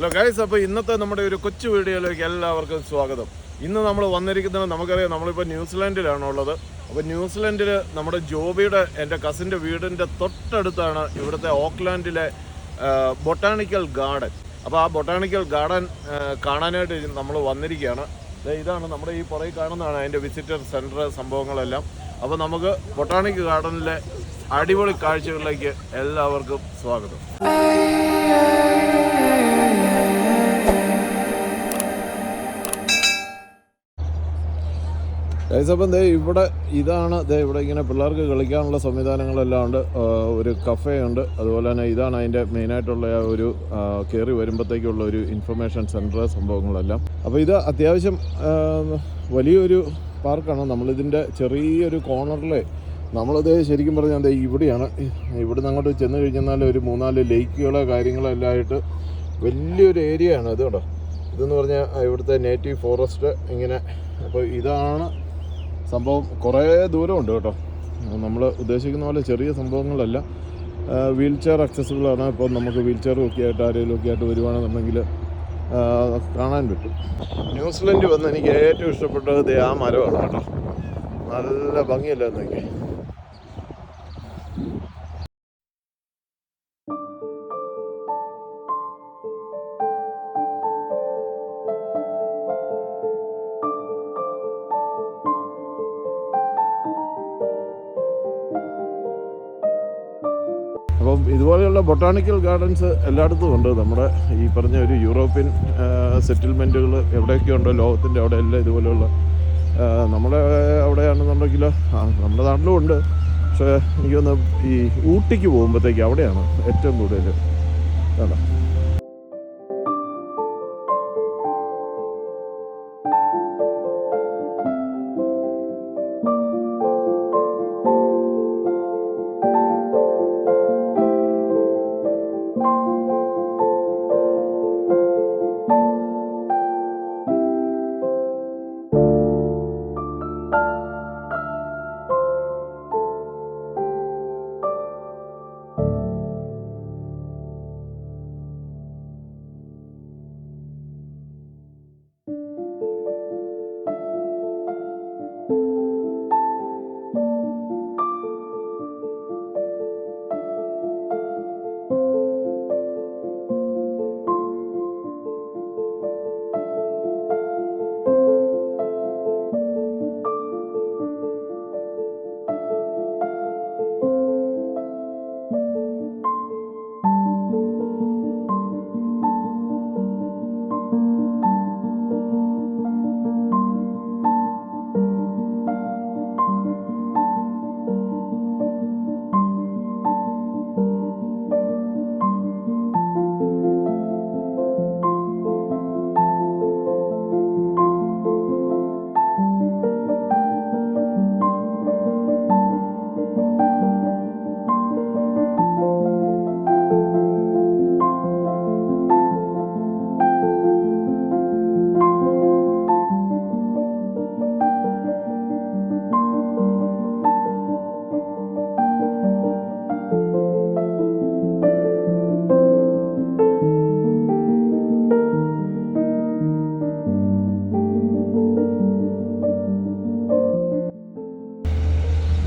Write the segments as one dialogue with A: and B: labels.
A: Hello guys, അപ്പോൾ ഇന്നത്തെ നമ്മുടെ ഒരു കൊച്ചു വീഡിയോയിലേക്ക് എല്ലാവർക്കും സ്വാഗതം. ഇന്ന് നമ്മൾ വന്നിരിക്കുന്നത്, നമുക്കറിയാം നമ്മളിപ്പോൾ ന്യൂസിലാൻഡിലാണുള്ളത്. അപ്പോൾ ന്യൂസിലാൻഡിൽ നമ്മുടെ ജോബിയുടെ, എൻ്റെ കസിൻ്റെ വീടിൻ്റെ തൊട്ടടുത്താണ് ഇവിടുത്തെ ഓക്ലാൻഡിലെ ബൊട്ടാണിക്കൽ ഗാർഡൻ. അപ്പോൾ ആ ബൊട്ടാണിക്കൽ ഗാർഡൻ കാണാനായിട്ട് നമ്മൾ വന്നിരിക്കുകയാണ്. ഇതാണ് നമ്മുടെ ഈ പുറകിൽ കാണുന്നതാണ് അതിൻ്റെ വിസിറ്റർ സെൻറ്റർ സംഭവങ്ങളെല്ലാം. അപ്പോൾ നമുക്ക് ബൊട്ടാണിക്കൽ ഗാർഡനിലെ അടിപൊളി കാഴ്ചകളിലേക്ക് എല്ലാവർക്കും സ്വാഗതം. അപ്പം ഇവിടെ ഇതാണ് ഇവിടെ ഇങ്ങനെ പിള്ളേർക്ക് കളിക്കാനുള്ള സംവിധാനങ്ങളെല്ലാം ഉണ്ട്. ഒരു കഫേ ഉണ്ട്. അതുപോലെ തന്നെ ഇതാണ് അതിൻ്റെ മെയിനായിട്ടുള്ള ഒരു കയറി വരുമ്പോഴത്തേക്കുള്ള ഒരു ഇൻഫർമേഷൻ സെൻറ്റർ സംഭവങ്ങളെല്ലാം. അപ്പോൾ ഇത് അത്യാവശ്യം വലിയൊരു പാർക്കാണ്. നമ്മളിതിൻ്റെ ചെറിയൊരു കോർണറിൽ നമ്മളത് ശരിക്കും പറഞ്ഞാൽ ഇവിടെയാണ്. ഇവിടുന്ന് അങ്ങോട്ട് ചെന്ന് കഴിഞ്ഞാൽ ഒരു 3-4 ലേക്കുകളോ കാര്യങ്ങളോ എല്ലാം ആയിട്ട് വലിയൊരു ഏരിയ ആണ് ഇത് കേട്ടോ. ഇതെന്ന് പറഞ്ഞാൽ ഇവിടുത്തെ നേറ്റീവ് ഫോറസ്റ്റ് ഇങ്ങനെ. അപ്പോൾ ഇതാണ് സംഭവം. കുറേ ദൂരമുണ്ട് കേട്ടോ. നമ്മൾ ഉദ്ദേശിക്കുന്ന പോലെ ചെറിയ സംഭവങ്ങളല്ല. Wheel chair അക്സസിബിളാണ്. ഇപ്പോൾ നമുക്ക് വീൽ ചെയറും ഒക്കെ ആയിട്ട് ആരെങ്കിലും ഒക്കെ ആയിട്ട് വരുവാണെന്നുണ്ടെങ്കിൽ കാണാൻ പറ്റും. ന്യൂസിലൻഡ് വന്ന് എനിക്ക് ഏറ്റവും ഇഷ്ടപ്പെട്ടത് ആ മരമാണ് കേട്ടോ. നല്ല ഭംഗിയല്ല എന്നൊക്കെ. അപ്പം ഇതുപോലെയുള്ള ബൊട്ടാണിക്കൽ ഗാർഡൻസ് എല്ലായിടത്തും ഉണ്ട്. നമ്മുടെ ഈ പറഞ്ഞ ഒരു യൂറോപ്യൻ സെറ്റിൽമെൻറ്റുകൾ എവിടെയൊക്കെ ഉണ്ടോ ലോകത്തിൻ്റെ അവിടെ എല്ലാം ഇതുപോലെയുള്ള. നമ്മുടെ അവിടെയാണെന്നുണ്ടെങ്കിൽ നമ്മുടെ നാട്ടിലും ഉണ്ട്. പക്ഷേ എനിക്കൊന്ന് ഈ ഊട്ടിക്ക് പോകുമ്പോഴത്തേക്ക് അവിടെയാണ് ഏറ്റവും കൂടുതൽ അതാ.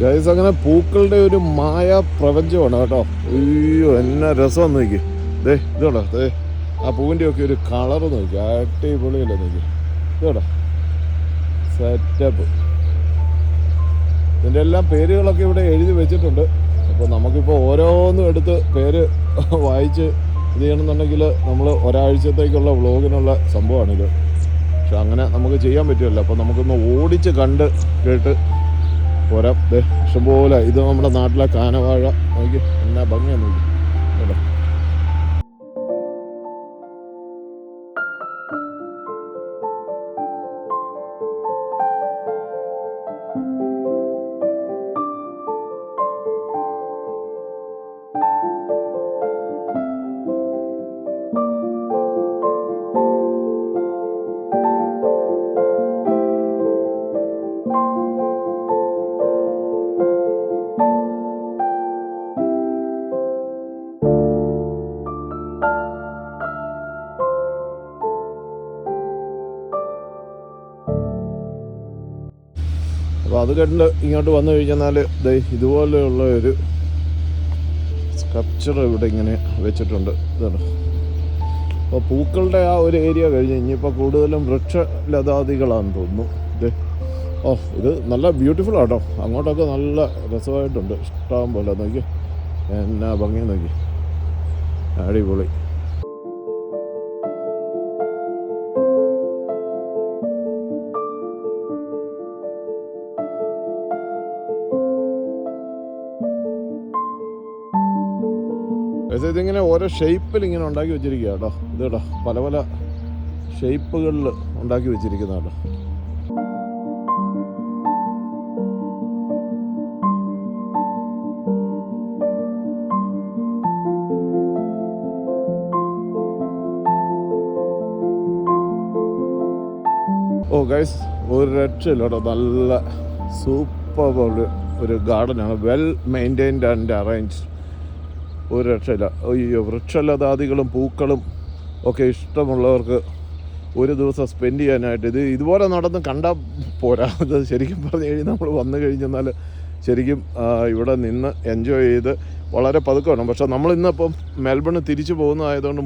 A: ഗൈസ്, അങ്ങനെ പൂക്കളുടെ ഒരു മായ പ്രപഞ്ചമാണ് കേട്ടോ. അയ്യോ, എന്നാ രസം നോക്കി. ഇതോടാ ആ പൂവിൻ്റെ ഒക്കെ ഒരു കളറ് നോക്കി. അടിപൊളിയല്ലേ നോക്കി. ഇതോടാ സെറ്റപ്പ്. ഇതിൻ്റെ എല്ലാം പേരുകളൊക്കെ ഇവിടെ എഴുതി വെച്ചിട്ടുണ്ട്. അപ്പോൾ നമുക്കിപ്പോൾ ഓരോന്നും എടുത്ത് പേര് വായിച്ച് ഇത് ചെയ്യണമെന്നുണ്ടെങ്കിൽ നമ്മൾ ഒരാഴ്ചത്തേക്കുള്ള വ്ളോഗിനുള്ള സംഭവമാണിത്. പക്ഷെ അങ്ങനെ നമുക്ക് ചെയ്യാൻ പറ്റുമല്ലോ. അപ്പോൾ നമുക്കൊന്ന് ഓടിച്ച് കണ്ട് കേട്ട് പോരാം. ഇഷ്ടംപോലെ ഇത് നമ്മുടെ നാട്ടിലെ കാനവാഴ നോക്കി എന്നാ ഭംഗിയാണ് നോക്കി കേട്ടോ. അപ്പോൾ അത് കണ്ട് ഇങ്ങോട്ട് വന്നു കഴിഞ്ഞാൽ ഇതുപോലെയുള്ള ഒരു സ്കൾപ്ചർ ഇവിടെ ഇങ്ങനെ വെച്ചിട്ടുണ്ട്. ഇതാണ്. അപ്പോൾ പൂക്കളുടെ ആ ഒരു ഏരിയ കഴിഞ്ഞ് ഇനിയിപ്പോൾ കൂടുതലും വൃക്ഷലതാദികളാണെന്ന് തോന്നുന്നു. ഇത് നല്ല ബ്യൂട്ടിഫുൾ ആട്ടോ. അങ്ങോട്ടൊക്കെ നല്ല രസമായിട്ടുണ്ട്. ഇഷ്ടം പോലെ നോക്കി, എന്നാ ഭംഗി നോക്കി, അടിപൊളി. പക്ഷേ ഇതിങ്ങനെ ഓരോ ഷേപ്പിൽ ഇങ്ങനെ ഉണ്ടാക്കി വെച്ചിരിക്കുക കേട്ടോ. ഇത് കേട്ടോ, പല പല ഷേപ്പുകളിൽ ഉണ്ടാക്കി വെച്ചിരിക്കുന്ന കേട്ടോ. ഓ ഗൈസ്, ഒരു രക്ഷയില്ല കേട്ടോ. നല്ല സൂപ്പർ ഒരു ഗാർഡനാണ്. Well maintained and arranged. ഒരു രക്ഷയില്ല. ഈ വൃക്ഷലതാദികളും പൂക്കളും ഒക്കെ ഇഷ്ടമുള്ളവർക്ക് ഒരു ദിവസം സ്പെൻഡ് ചെയ്യാനായിട്ട് ഇതുപോലെ നടന്ന് കണ്ടാൽ പോരാ. അത് ശരിക്കും പറഞ്ഞു കഴിഞ്ഞാൽ നമ്മൾ വന്നു കഴിഞ്ഞെന്നാൽ ശരിക്കും ഇവിടെ നിന്ന് എൻജോയ് ചെയ്ത് വളരെ പതുക്കെ വേണം. പക്ഷേ നമ്മളിന്നിപ്പം മെൽബൺ തിരിച്ചു പോകുന്നതായതുകൊണ്ട്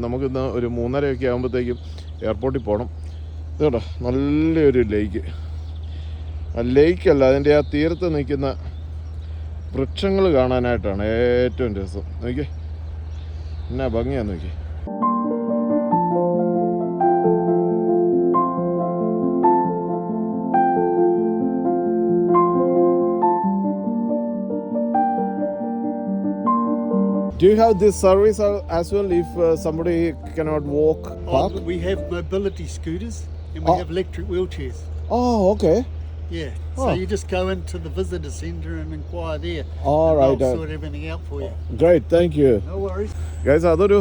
A: നമുക്കിന്ന് ഒരു 3:30 ആകുമ്പോഴത്തേക്കും എയർപോർട്ടിൽ പോകണം. ഇതുകൊണ്ടോ നല്ലൊരു ലേക്ക്. ആ ലേക്കല്ല, അതിൻ്റെ ആ തീരത്ത് നിൽക്കുന്ന വൃക്ഷങ്ങൾ കാണാനായിട്ടാണ് ഏറ്റവും രസം. നോക്കിയേ, എന്നാ ഭംഗിയാന്ന് നോക്കി. Do you have this service as well if somebody cannot walk? Park?
B: We have mobility scooters and we have electric wheelchairs.
A: Oh, okay.
B: Yeah. So you just go into the visitor centre and inquire there.
A: All right.
B: They'll sort everything out for you.
A: Great, thank you.
B: No worries.
A: Guys, അതൊരു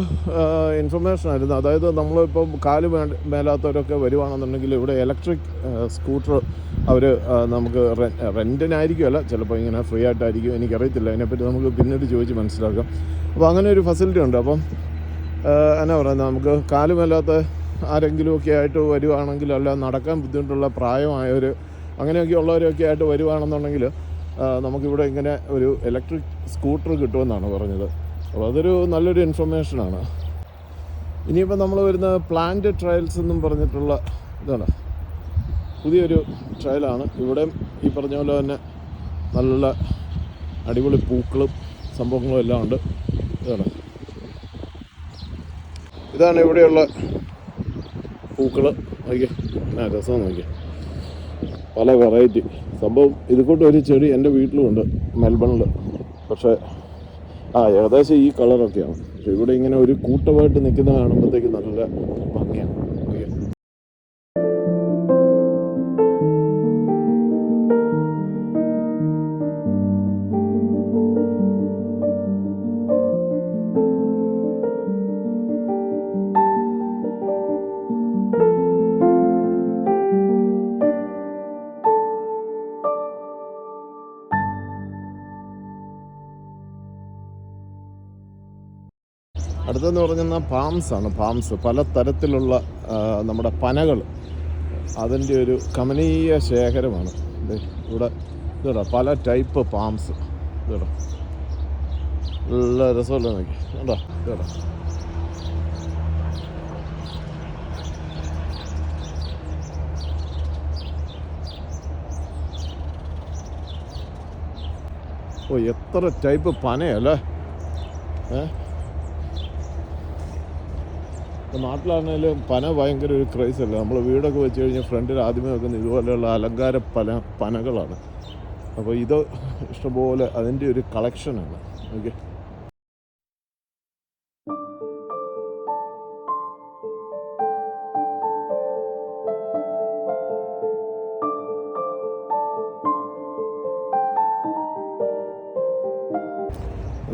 A: information ആയിരുന്നു. അതായത് നമ്മളിപ്പം കാല് മേലാത്തവരൊക്കെ വരുവാണെന്നുണ്ടെങ്കിൽ ഇവിടെ electric scooter അവർ നമുക്ക് റെൻറ്റിനായിരിക്കുമല്ല, ചിലപ്പോൾ ഇങ്ങനെ free ആയിട്ടായിരിക്കും, എനിക്കറിയത്തില്ല. അതിനെപ്പറ്റി നമുക്ക് പിന്നീട് ചോദിച്ച് മനസ്സിലാക്കാം. അപ്പോൾ അങ്ങനെ ഒരു ഫെസിലിറ്റി ഉണ്ട്. അപ്പം എന്നാ പറയുന്നത്, നമുക്ക് കാല് മേലാത്ത ആരെങ്കിലുമൊക്കെ ആയിട്ട് വരുവാണെങ്കിൽ, അല്ല നടക്കാൻ ബുദ്ധിമുട്ടുള്ള പ്രായമായവർ അങ്ങനെയൊക്കെ ഉള്ളവരൊക്കെ ആയിട്ട് വരുവാണെന്നുണ്ടെങ്കിൽ നമുക്കിവിടെ ഇങ്ങനെ ഒരു ഇലക്ട്രിക് സ്കൂട്ടർ കിട്ടുമെന്നാണ് പറഞ്ഞത്. അപ്പോൾ അതൊരു നല്ലൊരു ഇൻഫർമേഷനാണ്. ഇനിയിപ്പോൾ നമ്മൾ വരുന്ന പ്ലാന്റ് ട്രയൽസ് എന്നും പറഞ്ഞിട്ടുള്ള ഇതാണ്, പുതിയൊരു ട്രയലാണ്. ഇവിടെ ഈ പറഞ്ഞ പോലെ തന്നെ നല്ല അടിപൊളി പൂക്കളും സംഭവങ്ങളും എല്ലാം ഉണ്ട്. ഇതാണ് ഇവിടെയുള്ള പൂക്കൾ. നോക്കിയേ, എന്നാ രസം നോക്കിയേ, പല വെറൈറ്റി സംഭവം. ഇതുകൊണ്ട് ഒരു ചെടി എൻ്റെ വീട്ടിലുമുണ്ട് മെൽബണിൽ. പക്ഷേ ഏകദേശം ഈ കളറൊക്കെയാണ്. പക്ഷെ ഇവിടെ ഇങ്ങനെ ഒരു കൂട്ടമായിട്ട് നിൽക്കുന്ന കാണുമ്പോഴത്തേക്ക് നല്ല ഭംഗിയാണ്. അടുത്തെന്ന് പറഞ്ഞാൽ പാംസാണ്. പാംസ് പല തരത്തിലുള്ള നമ്മുടെ പനകൾ, അതിൻ്റെ ഒരു കമനീയ ശേഖരമാണ്. ഇവിടെ ഇതാ പല ടൈപ്പ് പാംസ്. ഇതാ നല്ല രസമല്ല നോക്കി, കേട്ടോ. ഇതാ എത്ര ടൈപ്പ് പനയല്ലേ. ഇപ്പോൾ നാട്ടിലാണെങ്കിലും പന ഭയങ്കര ഒരു ക്രൈസ് അല്ലേ. നമ്മൾ വീടൊക്കെ വെച്ച് കഴിഞ്ഞാൽ ഫ്രണ്ടിൽ ആദ്യമേ വെക്കുന്ന ഇതുപോലെയുള്ള അലങ്കാര പനകളാണ്. അപ്പോൾ ഇത് ഇഷ്ടംപോലെ അതിൻ്റെ ഒരു കളക്ഷനാണ്. ഓക്കെ,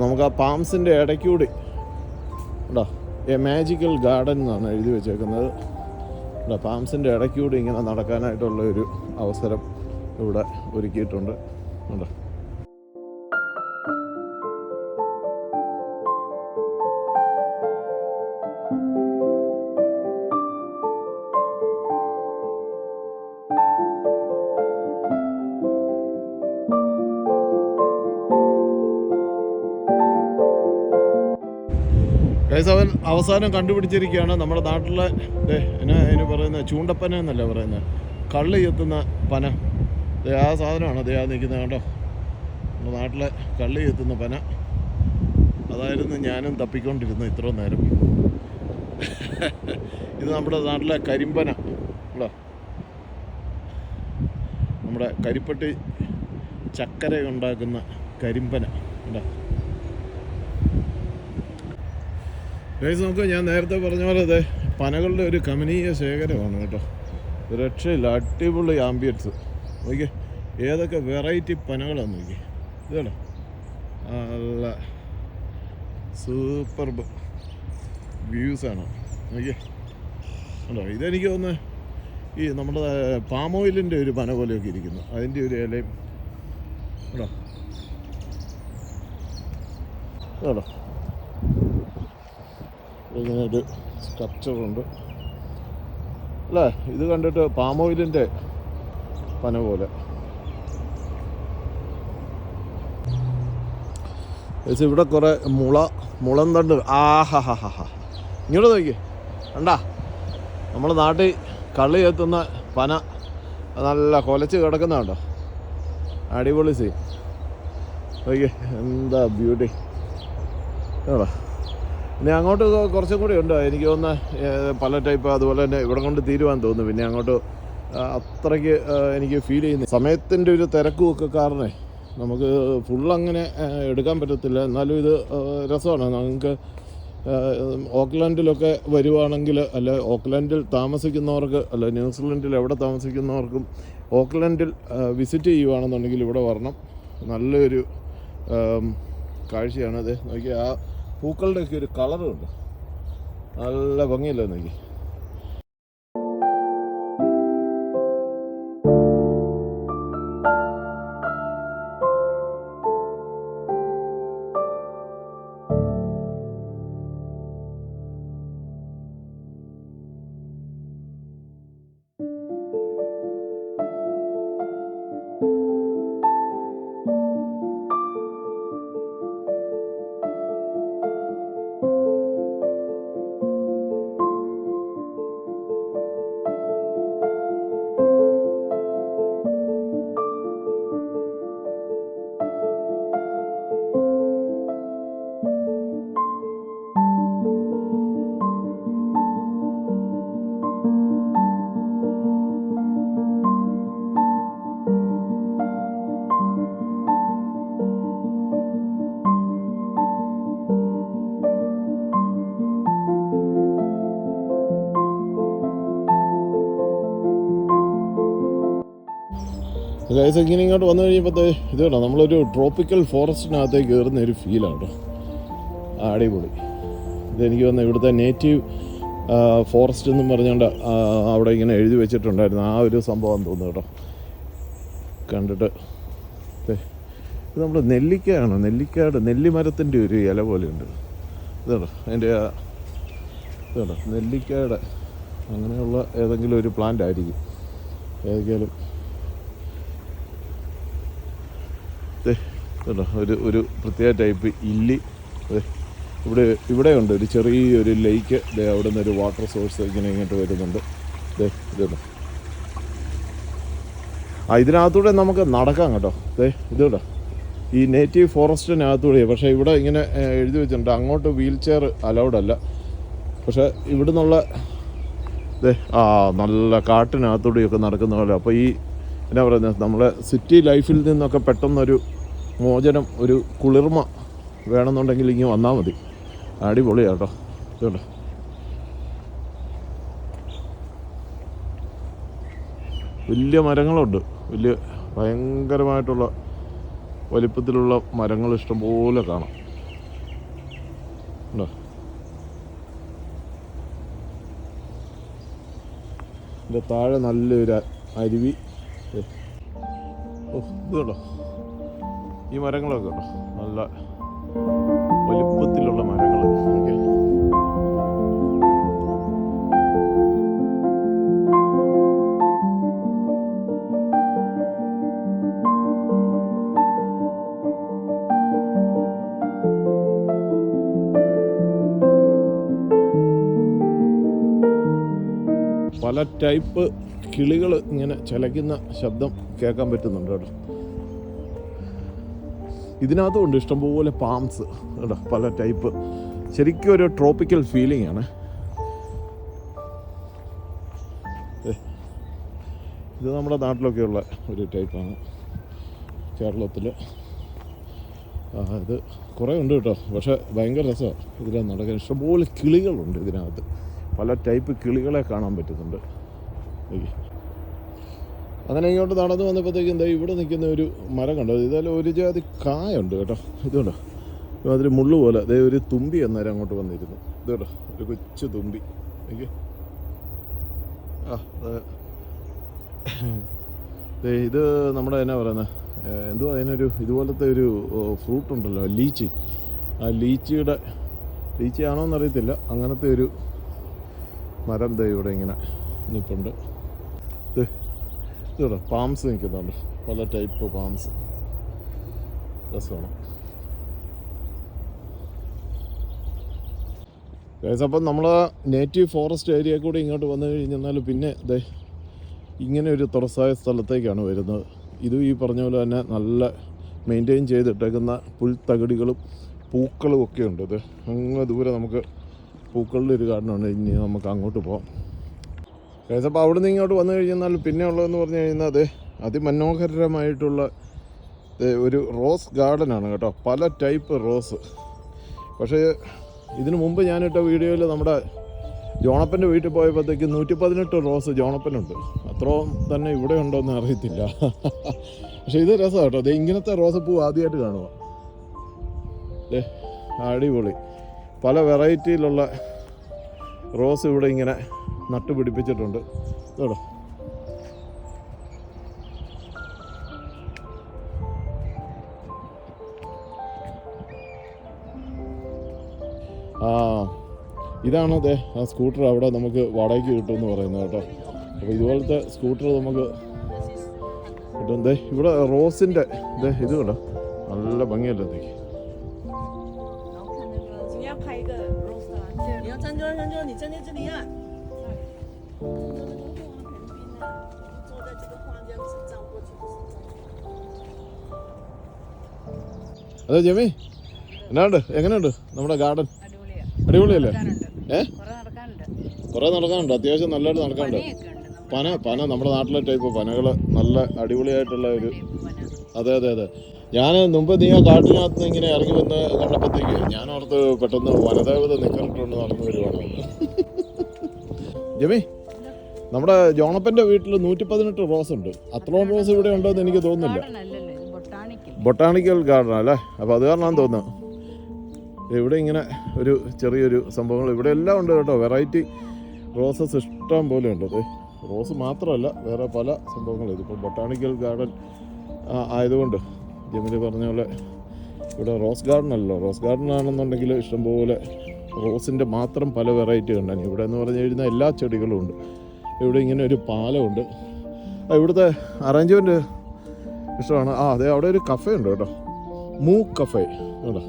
A: നമുക്ക് ആ പാംസിൻ്റെ ഇടയ്ക്കൂടി ഉണ്ടോ, എ മാജിക്കൽ ഗാർഡൻ എന്നാണ് എഴുതി വെച്ചേക്കുന്നത്. പാംസിൻ്റെ ഇടയ്ക്കൂടി ഇങ്ങനെ നടക്കാനായിട്ടുള്ള ഒരു അവസരം ഇവിടെ ഒരുക്കിയിട്ടുണ്ട്. ഉണ്ടോ, ഗൈസ് അവൻ അവസാനം കണ്ടുപിടിച്ചിരിക്കുകയാണ് നമ്മുടെ നാട്ടിലെ എന്നാ അതിന് പറയുന്നത് ചൂണ്ടപ്പന എന്നല്ല പറയുന്നത്, കള്ള് ചെത്തുന്ന പന. ആ സാധനമാണ് ആ നിൽക്കുന്നത് കേട്ടോ, നമ്മുടെ നാട്ടിലെ കള്ള് ചെത്തുന്ന പന. അതായിരുന്നു ഞാനും തപ്പിക്കൊണ്ടിരുന്നത് ഇത്രയും നേരം. ഇത് നമ്മുടെ നാട്ടിലെ കരിമ്പന കേട്ടോ, നമ്മുടെ കരിപ്പട്ടി ചക്കര ഉണ്ടാക്കുന്ന കരിമ്പന കേട്ടോ. ഗൈസ് നമുക്ക് ഞാൻ നേരത്തെ പറഞ്ഞ പോലെ അതെ പനകളുടെ ഒരു കമനീയ ശേഖരമാണ് കേട്ടോ. രക്ഷയില്ല, അടിപൊളി ആംബിയൻസ്. നോക്കിയേ ഏതൊക്കെ വെറൈറ്റി പനകളാണ് നോക്കി. ഇത് കേട്ടോ നല്ല സൂപ്പർ വ്യൂസാണ് നോക്കിയേ കേട്ടോ. ഇതെനിക്ക് തോന്നുന്നത് ഈ നമ്മുടെ പാം ഓയിലിൻ്റെ ഒരു പന പോലെയൊക്കെ ഇരിക്കുന്നു, അതിൻ്റെ ഒരു ഇലയും കേട്ടോ കേട്ടോ. ഇങ്ങനെ ഒരു സ്ട്രക്ചറുണ്ട് അല്ലേ, ഇത് കണ്ടിട്ട് പാം ഓയിലിൻ്റെ പന പോലെ. ഇവിടെ കുറേ മുളം തണ്ട്. ആഹാ ഇങ്ങോട്ട് നോക്കി കണ്ടാ, നമ്മുടെ നാട്ടിൽ കള്ളി എത്തുന്ന പന നല്ല കൊലച്ച് കിടക്കുന്ന കണ്ടോ, അടിപൊളി സീൻ. നോക്കി എന്താ ബ്യൂട്ടി കേട്ടോ. പിന്നെ അങ്ങോട്ട് കുറച്ചും കൂടി ഉണ്ട് എനിക്ക് തോന്നുന്ന പല ടൈപ്പ്, അതുപോലെ തന്നെ ഇവിടെ കൊണ്ട് തീരുവാൻ തോന്നുന്നു. പിന്നെ അങ്ങോട്ട് അത്രയ്ക്ക് എനിക്ക് ഫീൽ ചെയ്യുന്നു. സമയത്തിൻ്റെ ഒരു തിരക്കും ഒക്കെ കാരണേ നമുക്ക് ഫുള്ളങ്ങനെ എടുക്കാൻ പറ്റത്തില്ല. എന്നാലും ഇത് രസമാണ്. നമുക്ക് ഓക്ക്ലാൻഡിലൊക്കെ വരുവാണെങ്കിൽ, അല്ല ഓക്ക്ലാൻഡിൽ താമസിക്കുന്നവർക്ക്, അല്ല ന്യൂസിലൻഡിൽ എവിടെ താമസിക്കുന്നവർക്കും ഓക്ക്ലാൻഡിൽ വിസിറ്റ് ചെയ്യുവാണെന്നുണ്ടെങ്കിൽ ഇവിടെ വരണം. നല്ലൊരു കാഴ്ചയാണത്. നോക്കി ആ പൂക്കളുടെയൊക്കെ ഒരു കളറുണ്ട്, നല്ല ഭംഗിയല്ലേ നോക്കി. ഗൈസ് ഇങ്ങനെ ഇങ്ങോട്ട് വന്നു കഴിയുമ്പോൾ ഇത് കേട്ടോ, നമ്മളൊരു ട്രോപ്പിക്കൽ ഫോറസ്റ്റിനകത്തേക്ക് കയറുന്ന ഒരു ഫീലാണ് കേട്ടോ. അടിപൊളി. ഇതെനിക്ക് വന്ന ഇവിടുത്തെ നേറ്റീവ് ഫോറസ്റ്റ് എന്നും പറഞ്ഞുകൊണ്ട് അവിടെ ഇങ്ങനെ എഴുതി വെച്ചിട്ടുണ്ടായിരുന്നു. ആ ഒരു സംഭവം തോന്നുന്നു കേട്ടോ കണ്ടിട്ട്. ഇത് നമ്മുടെ നെല്ലിക്കയാണ്, നെല്ലിമരത്തിൻ്റെ ഒരു ഇല പോലെയുണ്ട്. ഇതുണ്ടോ അതിൻ്റെ ഇത് കേട്ടോ, നെല്ലിക്കയുടെ അങ്ങനെയുള്ള ഏതെങ്കിലും ഒരു പ്ലാന്റ് ആയിരിക്കും. ഏതെങ്കിലും കേട്ടോ ഒരു പ്രത്യേക ടൈപ്പ് ഇല്ലി. ഇവിടെയുണ്ട് ഒരു ചെറിയൊരു ലേക്ക്. അവിടെ നിന്നൊരു വാട്ടർ സോഴ്സ് ഇങ്ങനെ ഇങ്ങോട്ട് വരുന്നുണ്ട്. ഇതുണ്ടോ ഇതിനകത്തൂടെ നമുക്ക് നടക്കാം കേട്ടോ. ഇത് കേട്ടോ ഈ നേറ്റീവ് ഫോറസ്റ്റിനകത്തൂടെ. പക്ഷേ ഇവിടെ ഇങ്ങനെ എഴുതി വെച്ചിട്ടുണ്ട് അങ്ങോട്ട് വീൽ ചെയർ അലൗഡ് അല്ല. പക്ഷേ ഇവിടെ നിന്നുള്ള നല്ല കാട്ടിനകത്തൂടെയൊക്കെ നടക്കുന്ന പോലെ. അപ്പോൾ ഈ എന്നാ പറയുന്നത്, നമ്മളെ സിറ്റി ലൈഫിൽ നിന്നൊക്കെ പെട്ടെന്നൊരു മോചനം, ഒരു കുളിർമ വേണമെന്നുണ്ടെങ്കിൽ ഇങ്ങനെ വന്നാൽ മതി. അടിപൊളിയാണ് കേട്ടോ. ഇതുണ്ട് വലിയ മരങ്ങളുണ്ട്, വലിയ ഭയങ്കരമായിട്ടുള്ള വലിപ്പത്തിലുള്ള മരങ്ങൾ ഇഷ്ടംപോലെ കാണാം. ഉണ്ടോ ഇതിൻ്റെ താഴെ നല്ലൊരു അരുവി. ഇത് കേട്ടോ ഈ മരങ്ങളൊക്കെ കേട്ടോ നല്ല വലിപ്പത്തിലുള്ള മരങ്ങൾ. പല ടൈപ്പ് കിളികൾ ഇങ്ങനെ ചിലയ്ക്കുന്ന ശബ്ദം കേൾക്കാൻ പറ്റുന്നുണ്ട് കേട്ടോ. ഇതിനകത്തുണ്ട് ഇഷ്ടംപോലെ പാംസ് കേട്ടോ, പല ടൈപ്പ്. ശരിക്കും ഒരു ട്രോപ്പിക്കൽ ഫീലിംഗ് ആണ്. ഇത് നമ്മുടെ നാട്ടിലൊക്കെയുള്ള ഒരു ടൈപ്പാണ്, കേരളത്തിൽ. ഇത് കുറേ ഉണ്ട് കേട്ടോ, പക്ഷേ ഭയങ്കര രസമാണ് ഇതിനകത്ത് നടക്കാൻ. ഇഷ്ടംപോലെ കിളികളുണ്ട് ഇതിനകത്ത്, പല ടൈപ്പ് കിളികളെ കാണാൻ പറ്റുന്നുണ്ട്. അങ്ങനെ ഇങ്ങോട്ട് നടന്നു വന്നപ്പോഴത്തേക്കും എന്താ ഇവിടെ നിൽക്കുന്ന ഒരു മരം കണ്ടോ, ഇതെല്ലാം ഒരു ജാതി കായുണ്ട് കേട്ടോ. ഇതുണ്ടോ, അതിൽ മുള്ളു പോലെ അതേ ഒരു തുമ്പി അന്നേരം അങ്ങോട്ട് വന്നിരുന്നു. ഇതുണ്ടോ, ഒരു കൊച്ചു തുമ്പി. ഇത് നമ്മുടെ എന്നാ പറയുന്നത്, എന്തോ അതിനൊരു ഇതുപോലത്തെ ഒരു ഫ്രൂട്ട് ഉണ്ടല്ലോ, ലീച്ചി. ആ ലീച്ചിയാണോ എന്നറിയത്തില്ല, അങ്ങനത്തെ ഒരു മരം ഇവിടെ ഇങ്ങനെ നിൽപ്പുണ്ട്. ഇവിടെ പാംസ് നിൽക്കുന്നുണ്ട്, പല ടൈപ്പ് പാംസ്. രസമാണ്. അപ്പം നമ്മൾ നേറ്റീവ് ഫോറസ്റ്റ് ഏരിയ കൂടി ഇങ്ങോട്ട് വന്നു കഴിഞ്ഞാൽ പിന്നെ ഇങ്ങനെ ഒരു തുറസായ സ്ഥലത്തേക്കാണ് വരുന്നത്. ഇതും ഈ പറഞ്ഞ പോലെ തന്നെ നല്ല മെയിൻറ്റെയിൻ ചെയ്തിട്ടേക്കുന്ന പുൽത്തകിടികളും പൂക്കളും ഒക്കെ ഉണ്ട്. ഇത് അങ്ങ് ദൂരെ നമുക്ക് പൂക്കളുടെ ഒരു ഗാർഡനുണ്ട്. ഇനി നമുക്ക് അങ്ങോട്ട് പോകാം. അപ്പോൾ അവിടെ നിന്ന് ഇങ്ങോട്ട് വന്നു കഴിഞ്ഞാൽ പിന്നെ ഉള്ളതെന്ന് പറഞ്ഞു കഴിഞ്ഞാൽ അതിമനോഹരമായിട്ടുള്ള ഒരു റോസ് ഗാർഡനാണ് കേട്ടോ, പല ടൈപ്പ് റോസ്. പക്ഷേ ഇതിനു മുമ്പ് ഞാനിട്ട വീഡിയോയിൽ നമ്മുടെ ജോണപ്പൻ്റെ വീട്ടിൽ പോയപ്പോഴത്തേക്ക് 118 റോസ് ജോണപ്പനുണ്ട്. അത്രയും തന്നെ ഇവിടെ ഉണ്ടോയെന്ന് അറിയത്തില്ല. പക്ഷേ ഇത് രസമാണ് കേട്ടോ. ഇങ്ങനത്തെ റോസപ്പൂ ആദ്യമായിട്ട് കാണുക. അടിപൊളി, പല വെറൈറ്റിയിലുള്ള റോസ് ഇവിടെ ഇങ്ങനെ നട്ടുപിടിപ്പിച്ചിട്ടുണ്ട്. കേട്ടോ, ഇതാണ് ആ സ്കൂട്ടർ അവിടെ നമുക്ക് വാടകയ്ക്ക് കിട്ടുമെന്ന് പറയുന്നത് കേട്ടോ. അപ്പോൾ ഇതുപോലത്തെ സ്കൂട്ടർ നമുക്ക് കിട്ടും. ഇവിടെ റോസിൻ്റെ ഇത് കേട്ടോ, നല്ല ഭംഗിയല്ലേ. അതെ ജമി, എന്നാണ്ട്, എങ്ങനെയുണ്ട് നമ്മുടെ ഗാർഡൻ? അടിപൊളിയല്ലേ? കുറേ നടക്കാനുണ്ട്, അത്യാവശ്യം നല്ലതായിട്ട് നടക്കാനുണ്ട്. പന നമ്മുടെ നാട്ടിലെ ടൈപ്പ് പനകൾ, നല്ല അടിപൊളിയായിട്ടുള്ള ഒരു. അതെ. ഞാൻ മുമ്പ് നീ ആ കാട്ടിനകത്ത് ഇങ്ങനെ ഇറങ്ങി വന്ന് കണ്ടപ്പോഴത്തേക്ക് ഞാൻ ഓർത്ത് പെട്ടെന്ന് വനദേവത നിൽക്കണിട്ടുണ്ട് നടന്നു വരുവാണ്. ജമി, നമ്മുടെ ജോണപ്പൻ്റെ വീട്ടിൽ 118 റോസ് ഉണ്ട്. അത്രയും റോസ് ഇവിടെ ഉണ്ടോ എന്ന് എനിക്ക് തോന്നുന്നില്ല. ബൊട്ടാണിക്കൽ ഗാർഡൻ അല്ലേ? അപ്പോൾ അത് കാരണമാണെന്ന് തോന്നുന്നു. ഇവിടെ ഇങ്ങനെ ഒരു ചെറിയൊരു സംഭവങ്ങൾ ഇവിടെ എല്ലാം ഉണ്ട് കേട്ടോ. വെറൈറ്റി റോസസ് ഇഷ്ടം പോലെ ഉണ്ട്. റോസ് മാത്രമല്ല, വേറെ പല സംഭവങ്ങളും. ഇതിപ്പോൾ ബൊട്ടാണിക്കൽ ഗാർഡൻ ആയതുകൊണ്ട് ജമിനി പറഞ്ഞ പോലെ ഇവിടെ റോസ് ഗാർഡൻ അല്ലല്ലോ. റോസ് ഗാർഡൻ ആണെന്നുണ്ടെങ്കിൽ ഇഷ്ടംപോലെ റോസിൻ്റെ മാത്രം പല വെറൈറ്റി ഉണ്ടായിരുന്നു. ഇവിടെ എന്ന് പറഞ്ഞു കഴിഞ്ഞാൽ എല്ലാ ചെടികളും ഉണ്ട്. ഇവിടെ ഇങ്ങനെ ഒരു പാലമുണ്ട്. ഇവിടുത്തെ അറേഞ്ച്മെൻറ്റ് ഇഷ്ടമാണ്. അതെ, അവിടെ ഒരു കഫേ ഉണ്ട് കേട്ടോ, മൂ കഫേ കേട്ടോ.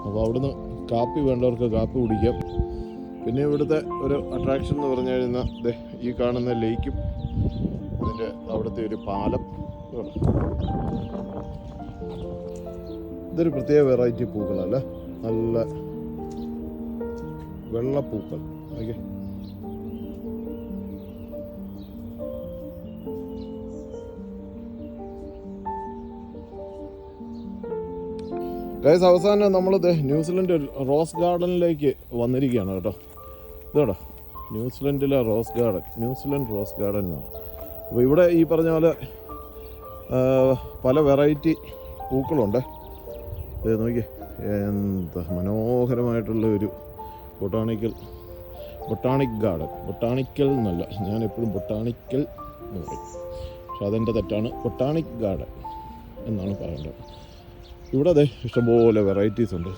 A: അപ്പോൾ അവിടുന്ന് കാപ്പി വേണ്ടവർക്ക് കാപ്പി കുടിക്കാം. പിന്നെ ഇവിടുത്തെ ഒരു അട്രാക്ഷൻ എന്ന് പറഞ്ഞു കഴിഞ്ഞാൽ ഈ കാണുന്ന ലേക്കും അതിൻ്റെ അവിടുത്തെ ഒരു പാലം. ഇതൊരു പ്രത്യേക വെറൈറ്റി പൂക്കളല്ലേ, നല്ല വെള്ളപ്പൂക്കൾ. ഓക്കെ, ഗൈസ്, അവസാനം നമ്മൾ ന്യൂസിലൻഡ് റോസ് ഗാർഡനിലേക്ക് വന്നിരിക്കുകയാണ് കേട്ടോ. ഇതോട്ടോ ന്യൂസിലൻഡിലെ rose garden, New Zealand rose garden എന്നാണ്. അപ്പോൾ ഇവിടെ ഈ പറഞ്ഞ പോലെ പല വെറൈറ്റി പൂക്കളുണ്ട്. ഇത് നോക്കി, എന്താ മനോഹരമായിട്ടുള്ള ഒരു ബൊട്ടാണിക് ഗാർഡൻ. ബൊട്ടാണിക്കൽ എന്നല്ല, ഞാൻ എപ്പോഴും ബൊട്ടാണിക്കൽ എന്ന് പറയും, പക്ഷെ അതെൻ്റെ തെറ്റാണ്. ബൊട്ടാണിക് ഗാർഡൻ എന്നാണ് പറയേണ്ടത്. ഇവിടെ ഇഷ്ടംപോലെ വെറൈറ്റീസ് ഉണ്ട്.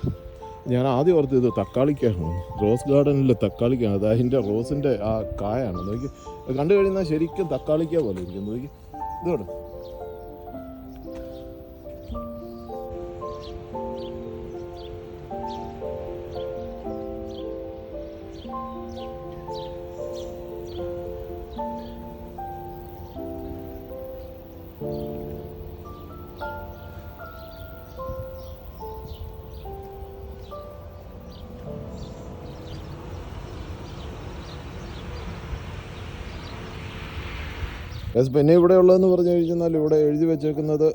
A: ഞാൻ ആദ്യം ഓർത്ത് ഇത് തക്കാളിക്കാണ്, റോസ് ഗാർഡനിൽ തക്കാളിക്കാണ്. അത് അതിൻ്റെ റോസിൻ്റെ ആ കായാണ്. നോക്കി, കണ്ടു കഴിഞ്ഞാൽ ശരിക്കും തക്കാളിക്ക പോലെ ഇരിക്കും. നോക്കി, ഇതോടെ പിന്നെ ഇവിടെ ഉള്ളതെന്ന് പറഞ്ഞു കഴിഞ്ഞാൽ ഇവിടെ എഴുതി വെച്ചേക്കുന്നത്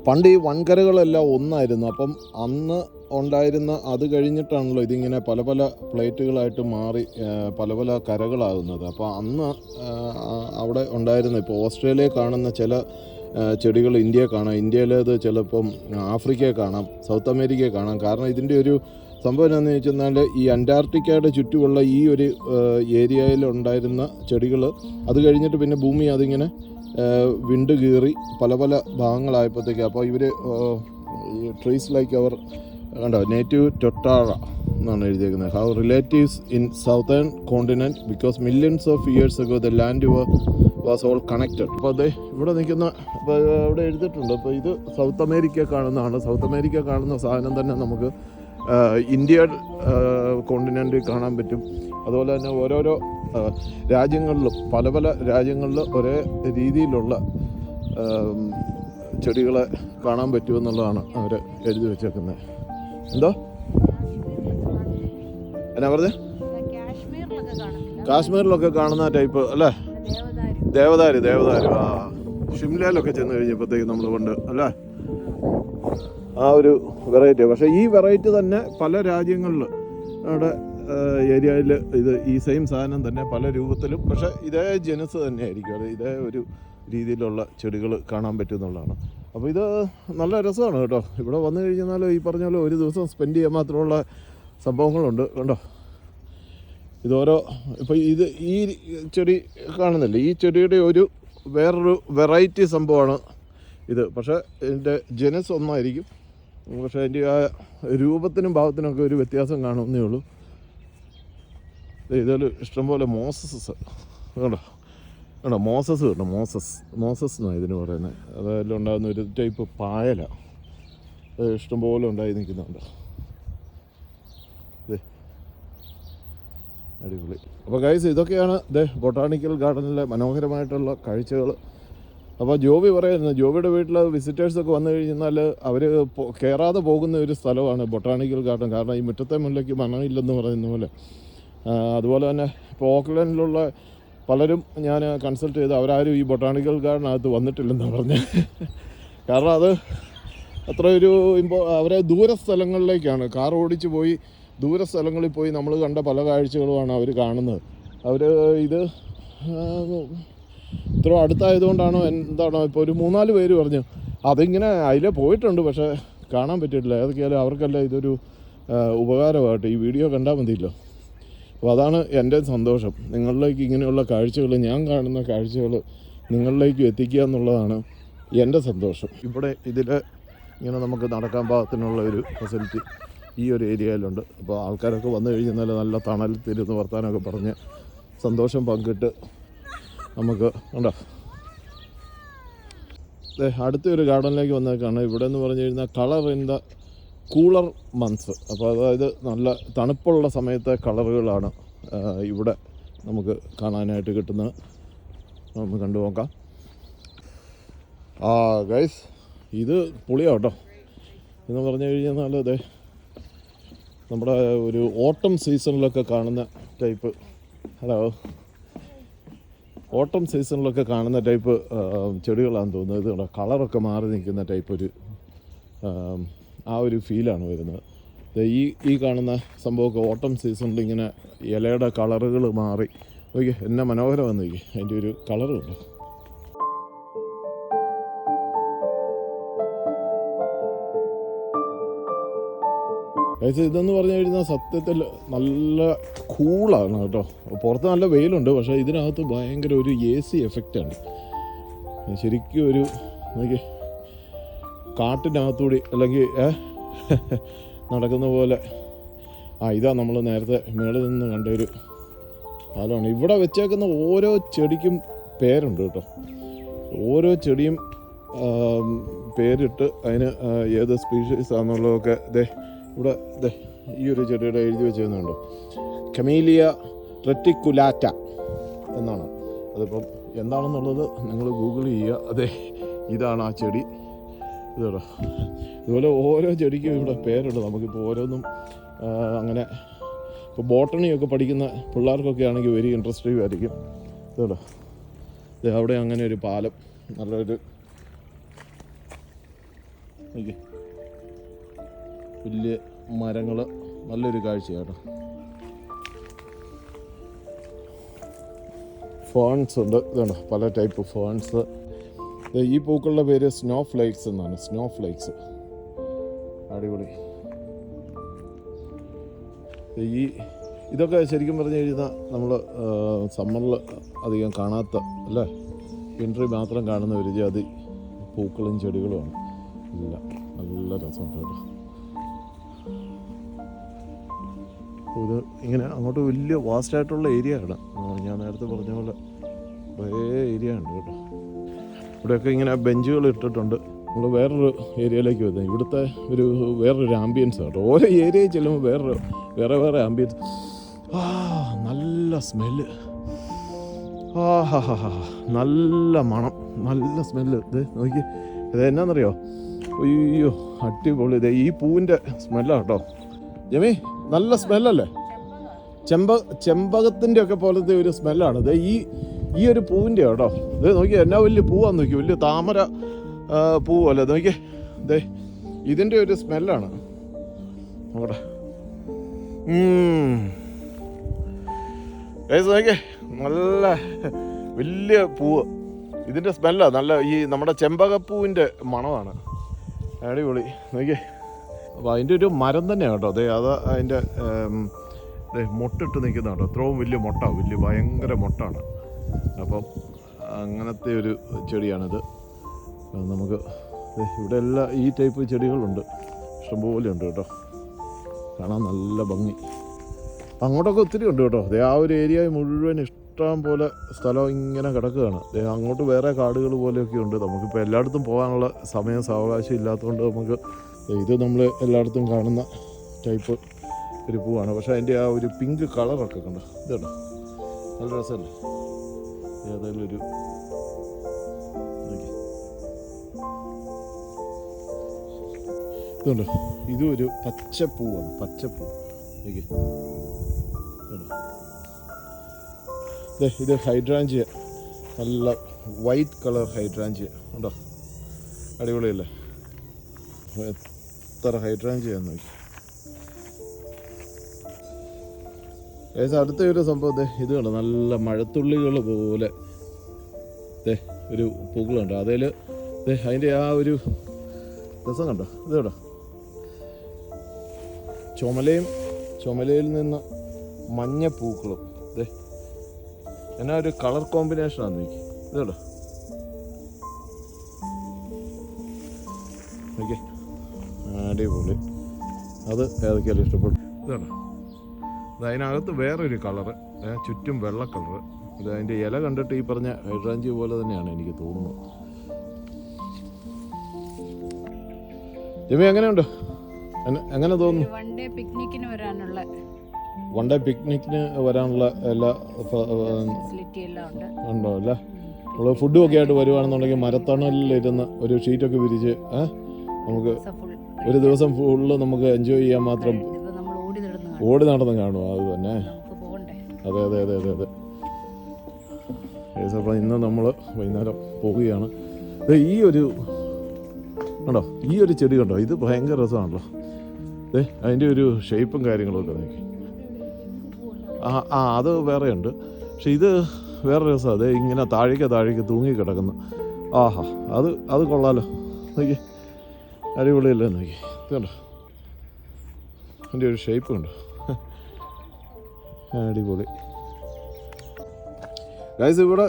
A: പണ്ട് ഈ വൻകരകളെല്ലാം ഒന്നായിരുന്നു. അപ്പം അന്ന് ഉണ്ടായിരുന്ന അത് കഴിഞ്ഞിട്ടാണല്ലോ ഇതിങ്ങനെ പല പല പ്ലേറ്റുകളായിട്ട് മാറി പല പല കരകളാകുന്നത്. അപ്പോൾ അന്ന് അവിടെ ഉണ്ടായിരുന്ന ഇപ്പോൾ ഓസ്ട്രേലിയയിൽ കാണുന്ന ചില ചെടികൾ ഇന്ത്യയിൽ കാണാം, ഇന്ത്യയിലേത് ചിലപ്പം ആഫ്രിക്കയിൽ കാണാം, സൗത്ത് അമേരിക്കയിൽ കാണാം. കാരണം ഇതിൻ്റെ ഒരു സംഭവം എന്താണെന്ന് വെച്ചാൽ ഈ അന്റാർട്ടിക്കയുടെ ചുറ്റുമുള്ള ഈ ഒരു ഏരിയയിൽ ഉണ്ടായിരുന്ന ചെടികൾ അത് കഴിഞ്ഞിട്ട് പിന്നെ ഭൂമി അതിങ്ങനെ വിണ്ട് കീറി പല പല ഭാഗങ്ങളായപ്പോഴത്തേക്ക് അപ്പോൾ ഇവർ ട്രീസ് ലൈക്ക് അവർ കണ്ടോ നേറ്റീവ് ടൊട്ടാറ എന്നാണ് എഴുതിയിരിക്കുന്നത്. How relatives in southern continent because millions of years ago the land was all connected. അപ്പോൾ അത് ഇവിടെ നിൽക്കുന്ന അപ്പോൾ ഇവിടെ എഴുതിയിട്ടുണ്ട്. അപ്പോൾ ഇത് സൗത്ത് അമേരിക്ക കാണുന്നതാണ്. സൗത്ത് അമേരിക്ക കാണുന്ന സാധനം തന്നെ നമുക്ക് ഇന്ത്യ കോണ്ടിനെൻറ്റിൽ കാണാൻ പറ്റും. അതുപോലെ തന്നെ ഓരോരോ രാജ്യങ്ങളിലും പല പല രാജ്യങ്ങളിൽ ഒരേ രീതിയിലുള്ള ചെടികളെ കാണാൻ പറ്റുമെന്നുള്ളതാണ് അവർ എഴുതി വെച്ചേക്കുന്നത്. എന്തോ എന്നാ പറഞ്ഞേ? കാശ്മീരിലൊക്കെ കാണുന്ന ടൈപ്പ് അല്ലേ? ദേവദാര് ആ ഷിംലയിലൊക്കെ ചെന്ന് കഴിഞ്ഞപ്പോഴത്തേക്ക് നമ്മൾ കൊണ്ട് അല്ലേ ആ ഒരു വെറൈറ്റി. പക്ഷേ ഈ വെറൈറ്റി തന്നെ പല രാജ്യങ്ങളിൽ അവിടെ ഏരിയയിൽ ഇത് ഈ സെയിം സാധനം തന്നെ പല രൂപത്തിലും പക്ഷേ ഇതേ ജനസ് തന്നെ ആയിരിക്കും. അത് ഇതേ ഒരു രീതിയിലുള്ള ചെടികൾ കാണാൻ പറ്റുമെന്നുള്ളതാണ്. അപ്പോൾ ഇത് നല്ല രസമാണ് കേട്ടോ. ഇവിടെ വന്നു കഴിഞ്ഞാൽ ഈ പറഞ്ഞ പോലെ ഒരു ദിവസം സ്പെൻഡ് ചെയ്യാൻ മാത്രമുള്ള സംഭവങ്ങളുണ്ട്. കണ്ടോ ഇതോരോ ഇപ്പോൾ ഇത് ഈ ചെടി കാണുന്നില്ലേ, ഈ ചെടിയുടെ ഒരു വേറൊരു വെറൈറ്റി സംഭവമാണ് ഇത്. പക്ഷേ ഇതിൻ്റെ ജനസ് ഒന്നായിരിക്കും, പക്ഷേ അതിൻ്റെ ആ രൂപത്തിനും ഭാവത്തിനൊക്കെ ഒരു വ്യത്യാസം കാണുന്നേ ഉള്ളൂ. ഇതിൽ ഇഷ്ടംപോലെ മോസസ് കണ്ടോ മോസസ് കേട്ടോ, മോസസ് എന്നാണ് ഇതിന് പറയുന്നത്. അതെല്ലാം ഉണ്ടാകുന്ന ഒരു ടൈപ്പ് പായല അത് ഇഷ്ടംപോലെ ഉണ്ടായി നിൽക്കുന്നുണ്ട്. അടിപൊളി. അപ്പോൾ ഗൈസ് ഇതൊക്കെയാണ് ബൊട്ടാണിക്കൽ ഗാർഡനിലെ മനോഹരമായിട്ടുള്ള കാഴ്ചകൾ. അപ്പോൾ ജോബി പറയുന്നത് ജോബിയുടെ വീട്ടിൽ വിസിറ്റേഴ്സൊക്കെ വന്നു കഴിഞ്ഞാൽ അവർ കയറാതെ പോകുന്ന ഒരു സ്ഥലമാണ് ബൊട്ടാണിക്കൽ ഗാർഡൻ. കാരണം ഈ മുറ്റത്തെ മുല്ലയ്ക്ക് മണമില്ലെന്ന് പറയുന്ന പോലെ. അതുപോലെ തന്നെ ഇപ്പോൾ ഓക്ലൻഡിലുള്ള പലരും ഞാൻ കൺസൾട്ട് ചെയ്ത് അവരാരും ഈ ബൊട്ടാണിക്കൽ ഗാർഡനകത്ത് വന്നിട്ടില്ലെന്നാണ് പറഞ്ഞത്. കാരണം അത് അത്ര ഒരു അവരെ ദൂര സ്ഥലങ്ങളിലേക്കാണ് കാർ ഓടിച്ച് പോയി ദൂര സ്ഥലങ്ങളിൽ പോയി നമ്മൾ കണ്ട പല കാഴ്ചകളുമാണ് അവർ കാണുന്നത്. അവർ ഇത് ഇത്ര അടുത്തായതുകൊണ്ടാണോ എന്താണോ ഇപ്പോൾ ഒരു 3-4 പേര് പറഞ്ഞു അതിങ്ങനെ അതിലേ പോയിട്ടുണ്ട് പക്ഷേ കാണാൻ പറ്റിയിട്ടില്ല. ഏതൊക്കെയാലും അവർക്കെല്ലാം ഇതൊരു ഉപകാരമായിട്ട് ഈ വീഡിയോ കണ്ടാൽ മതിയല്ലോ. അപ്പോൾ അതാണ് എൻ്റെ സന്തോഷം. നിങ്ങളിലേക്ക് ഇങ്ങനെയുള്ള കാഴ്ചകൾ, ഞാൻ കാണുന്ന കാഴ്ചകൾ നിങ്ങളിലേക്ക് എത്തിക്കുക എന്നുള്ളതാണ് എൻ്റെ സന്തോഷം. ഇവിടെ ഇതിൽ ഇങ്ങനെ നമുക്ക് നടക്കാൻ പാകത്തിനുള്ള ഒരു ഫെസിലിറ്റി ഈ ഒരു ഏരിയയിലുണ്ട്. അപ്പോൾ ആൾക്കാരൊക്കെ വന്നു കഴിഞ്ഞാൽ നല്ല തണലത്തിരുന്ന് വർത്താനമൊക്കെ പറഞ്ഞ് സന്തോഷം പങ്കിട്ട് നമുക്ക് ഉണ്ടോ. അടുത്തൊരു ഗാർഡനിലേക്ക് വന്നേക്കാണ്. ഇവിടെ എന്ന് പറഞ്ഞു കഴിഞ്ഞാൽ colour in the cooler months. അപ്പോൾ അതായത് നല്ല തണുപ്പുള്ള സമയത്തെ കളറുകളാണ് ഇവിടെ നമുക്ക് കാണാനായിട്ട് കിട്ടുന്നത്. ഒന്ന് കണ്ടു നോക്കാം. ഗൈസ് ഇത് പൊളിയാണ് കേട്ടോ. എന്ന് പറഞ്ഞു കഴിഞ്ഞാൽ അതെ നമ്മുടെ ഒരു ഓട്ടം സീസണിലൊക്കെ കാണുന്ന ടൈപ്പ് ഓട്ടം സീസണിലൊക്കെ കാണുന്ന ടൈപ്പ് ചെടികളാണെന്ന് തോന്നുന്നത്. ഇത് കളറൊക്കെ മാറി നിൽക്കുന്ന ടൈപ്പ് ഒരു ആ ഒരു ഫീലാണ് വരുന്നത്. ഈ കാണുന്ന സംഭവമൊക്കെ ഓട്ടം സീസണിൽ ഇങ്ങനെ ഇലയുടെ കളറുകൾ മാറി നോക്കി എന്നെ മനോഹരമെന്ന് നോക്കി അതിൻ്റെ ഒരു കളറുണ്ട്. ഇതെന്ന് പറഞ്ഞു കഴിഞ്ഞാൽ സത്യത്തിൽ നല്ല കൂളാണ് കേട്ടോ. പുറത്ത് നല്ല വെയിലുണ്ട് പക്ഷേ ഇതിനകത്ത് ഭയങ്കര ഒരു AC എഫക്റ്റാണ്. ശരിക്കും ഒരു നോക്കി കാട്ടിനകത്തൂടി അല്ലെങ്കിൽ നടക്കുന്ന പോലെ. ഇതാ നമ്മൾ നേരത്തെ മേളിൽ നിന്ന് കണ്ട ഒരു പാലമാണ്. ഇവിടെ വെച്ചേക്കുന്ന ഓരോ ചെടിക്കും പേരുണ്ട് കേട്ടോ. ഓരോ ചെടിയും പേരിട്ട് അതിന് ഏത് സ്പീഷീസ് ആണെന്നുള്ളതൊക്കെ ഇവിടെ ഈ ഒരു ചെടിയുടെ എഴുതി വെച്ചിരുന്നുണ്ടോ, കമീലിയ റെറ്റിക്കുലാറ്റ എന്നാണ്. അതിപ്പം എന്താണെന്നുള്ളത് നിങ്ങൾ ഗൂഗിൾ ചെയ്യുക. ഇതാണ് ആ ചെടി. ഇതോ ഇതുപോലെ ഓരോ ചെടിക്കും ഇവിടെ പേരുണ്ട്. നമുക്കിപ്പോൾ ഓരോന്നും അങ്ങനെ ഇപ്പോൾ ബോട്ടണിയൊക്കെ പഠിക്കുന്ന പിള്ളേർക്കൊക്കെ ആണെങ്കിൽ വെരി ഇൻട്രസ്റ്റീവ് ആയിരിക്കും. ഇതോ അവിടെ അങ്ങനെ ഒരു പാലം, നല്ലൊരു വലിയ മരങ്ങൾ, നല്ലൊരു കാഴ്ചയാണ്. ഫേൺസ് ഉണ്ട്, ഇതുണ്ട് പല ടൈപ്പ് ഫേൺസ്. ഈ പൂക്കളുടെ പേര് സ്നോ ഫ്ലേക്സ് എന്നാണ്, സ്നോ ഫ്ലേക്സ്. അടിപൊളി. ഇതൊക്കെ ശരിക്കും പറഞ്ഞു കഴിഞ്ഞാൽ നമ്മൾ സമ്മറിൽ അധികം കാണാത്ത, അല്ലേ, വിൻ്ററിൽ മാത്രം കാണുന്ന ഒരു ജാതി പൂക്കളും ചെടികളുമാണ്. ഇല്ല, നല്ല രസമുണ്ട് കേട്ടോ. ഇത് ഇങ്ങനെ അങ്ങോട്ട് വലിയ വാസ്റ്റായിട്ടുള്ള ഏരിയ ആണ്. ഞാൻ നേരത്തെ പറഞ്ഞ പോലെ കുറേ ഏരിയ ഉണ്ട് കേട്ടോ. ഇവിടെയൊക്കെ ഇങ്ങനെ ബെഞ്ചുകൾ ഇട്ടിട്ടുണ്ട്. നമ്മൾ വേറൊരു ഏരിയയിലേക്ക് വരുന്നത്, ഇവിടുത്തെ വേറൊരു ആംബിയൻസ് കേട്ടോ. ഓരോ ഏരിയയിൽ ചെല്ലുമ്പോൾ വേറെ ആംബിയൻസ്. നല്ല സ്മെല്ല്, നല്ല മണം, നല്ല സ്മെല്ല്. ഇത് നോക്കി, ഇത് എന്നാന്നറിയോ? അയ്യോ അടിപൊളി. ഇത് ഈ പൂവിൻ്റെ സ്മെല്ലാണ് കേട്ടോ ജമി, നല്ല സ്മെല്ലല്ലേ? ചെമ്പകത്തിൻ്റെ ഒക്കെ പോലത്തെ ഒരു സ്മെല്ലാണ് ഇത്. ഈ ഒരു പൂവിൻ്റെ കേട്ടോ. ഇത് നോക്കി, എന്നാ വലിയ പൂവാന്ന് നോക്കി, വലിയ താമര പൂവല്ലേ നോക്കി. ഇതേ ഇതിൻ്റെ ഒരു സ്മെല്ലാണ് നോക്കട്ടെ. നോക്കിയേ, നല്ല വലിയ പൂവ്, ഇതിൻ്റെ സ്മെല്ലാണ് നല്ല. ഈ നമ്മുടെ ചെമ്പകപ്പൂവിൻ്റെ മണമാണ്. അടിപൊളി. നോക്കിയേ, അപ്പോൾ അതിൻ്റെ ഒരു മരം തന്നെയാണ് കേട്ടോ. അതെ, അത് അതിൻ്റെ മൊട്ടിട്ട് നിൽക്കുന്ന കേട്ടോ. അത്രയും വലിയ മൊട്ട, ഭയങ്കര മൊട്ടാണ്. അപ്പം അങ്ങനത്തെ ഒരു ചെടിയാണിത്. നമുക്ക് ഇവിടെ എല്ലാ ഈ ടൈപ്പ് ചെടികളുണ്ട്, ഇഷ്ടംപോലെ ഉണ്ട് കേട്ടോ. കാണാൻ നല്ല ഭംഗി. അങ്ങോട്ടൊക്കെ ഒത്തിരി ഉണ്ട് കേട്ടോ. അതേ ആ ഒരു ഏരിയ മുഴുവൻ ഇഷ്ടം പോലെ സ്ഥലം ഇങ്ങനെ കിടക്കുകയാണ്. അങ്ങോട്ട് വേറെ കാടുകൾ പോലെയൊക്കെ ഉണ്ട്. നമുക്കിപ്പോൾ എല്ലായിടത്തും പോകാനുള്ള സമയം സാവകാശം ഇല്ലാത്തതുകൊണ്ട് നമുക്ക് ഇത് നമ്മൾ എല്ലായിടത്തും കാണുന്ന ടൈപ്പ് ഒരു പൂവാണ്. പക്ഷേ അതിൻ്റെ ആ ഒരു പിങ്ക് കളറൊക്കെ കണ്ടോ, ഇത് കേട്ടോ, നല്ല രസമല്ലേ? ഏതായാലും ഒരു ഇതുണ്ട്, ഇതും ഒരു പച്ചപ്പൂവാണ്, പച്ചപ്പൂ. ഇത് ഹൈഡ്രാഞ്ചിയ, നല്ല വൈറ്റ് കളർ ഹൈഡ്രാഞ്ചിയ ഉണ്ടോ, അടിപൊളിയല്ലേ? എത്ര ഹൈഡ്രാഞ്ചിയാന്ന് നോക്കി. അടുത്ത ഒരു സംഭവം ഇത് കണ്ടോ, നല്ല മഴത്തുള്ളികൾ പോലെ ഒരു പൂക്കളുണ്ട്. അതിൽ അതിൻ്റെ ആ ഒരു രസം കണ്ടോ. ഇത് കേട്ടോ, ചുമലയിൽ നിന്ന് മഞ്ഞപ്പൂക്കളും. എന്നാ ഒരു കളർ കോമ്പിനേഷനാണ് നോക്കി. ഇത് കേട്ടോ, ഓക്കെ, അടിപൊളി. അത് ഏതൊക്കെയാലും ഇഷ്ടപ്പെട്ടു. ഇത് കേട്ടോ, അതിനകത്ത് വേറൊരു കളറ്, ചുറ്റും വെള്ള കളറ്. ഇത് അതിൻ്റെ ഇല കണ്ടിട്ട് ഈ പറഞ്ഞ ഹൈഡ്രാഞ്ചി പോലെ തന്നെയാണ് എനിക്ക് തോന്നുന്നത്. ജമി എങ്ങനെയുണ്ട്, എങ്ങനെ തോന്നുന്നു?
C: വൺ ഡേ പിക്നിക്കിന്
A: വരാനുള്ള എല്ലാ
C: ഫെസിലിറ്റി എല്ലാം
A: ഉണ്ടോ അല്ലേ? നമ്മൾ ഫുഡും ഒക്കെ ആയിട്ട് വരുവാണെന്നുണ്ടെങ്കിൽ മരത്തണലിലിരുന്ന് ഒരു ഷീറ്റൊക്കെ വിരിച്ച് നമുക്ക് ഒരു ദിവസം ഫുള്ള് നമുക്ക് എൻജോയ് ചെയ്യാൻ മാത്രം ഓടി നടന്ന് കാണുമോ? അത് തന്നെ, അതെ. അപ്പോൾ ഇന്ന് നമ്മൾ വൈകുന്നേരം പോവുകയാണ്. ഈ ഒരു കണ്ടോ, ഈ ഒരു ചെടി കണ്ടോ, ഇത് ഭയങ്കര രസമാണല്ലോ. അതിൻ്റെ ഒരു ഷേപ്പും കാര്യങ്ങളൊക്കെ നോക്കി. അത് വേറെയുണ്ട്, പക്ഷെ ഇത് വേറെ രസമാണ്. അതെ, ഇങ്ങനെ താഴേക്ക് തൂങ്ങി കിടക്കുന്നു. അത് കൊള്ളാലോ. നോക്കി, അടിപൊളിയല്ലേ? നോക്കി, ഇത് കണ്ടോ, അതിൻ്റെ ഒരു ഷേപ്പ് കണ്ടോ, അടിപൊളി. ഗൈസ്, ഇവിടെ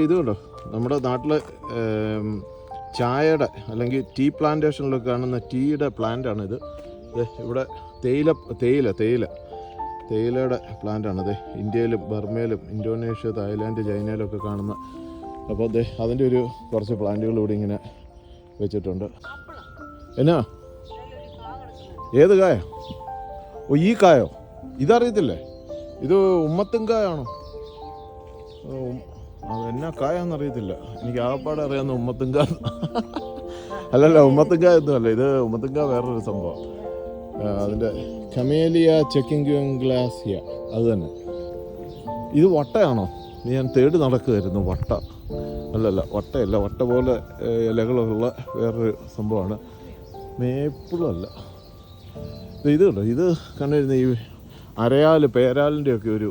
A: ഇത് കണ്ടോ, നമ്മുടെ നാട്ടിലെ ചായയുടെ അല്ലെങ്കിൽ ടീ പ്ലാന്റേഷനിലൊക്കെ കാണുന്ന ടീയുടെ പ്ലാന്റാണിത്. ഇവിടെ തേയിലയുടെ പ്ലാന്റാണിത്. ഇന്ത്യയിലും ബർമയിലും ഇന്തോനേഷ്യ, തായ്ലാൻഡ്, ചൈനയിലൊക്കെ കാണുന്ന. അപ്പോൾ അതിൻ്റെ കുറച്ച് പ്ലാന്റുകൾ ഇവിടെ ഇങ്ങനെ വെച്ചിട്ടുണ്ട്. എന്നാ, ഏത് കായ? ഈ കായോ? ഇതറിയത്തില്ലേ? ഇത് ഉമ്മത്തുംകായാണോ? അതെന്നാ കായാന്നറിയത്തില്ല. എനിക്ക് ആകപ്പാടെ അറിയാവുന്ന ഉമ്മത്തുങ്ക. അല്ലല്ല, ഉമ്മത്തുങ്ക ഒന്നുമല്ല. ഇത് ഉമ്മത്തുങ്ക വേറൊരു സംഭവം. അതിൻ്റെ കമേലിയ ചെക്കിംഗ്ലാസിയ, അത് തന്നെ. ഇത് വട്ടയാണോ? ഞാൻ തേടി നടക്കുമായിരുന്നു വട്ട. അല്ലല്ല വട്ടയല്ല, വട്ട പോലെ ഇലകളുള്ള വേറൊരു സംഭവമാണ്. മേപ്പിളും അല്ല. ഇത് കണ്ടോ, ഇത് കണ്ടിരുന്ന ഈ അരയാൽ പേരാലിൻ്റെയൊക്കെ ഒരു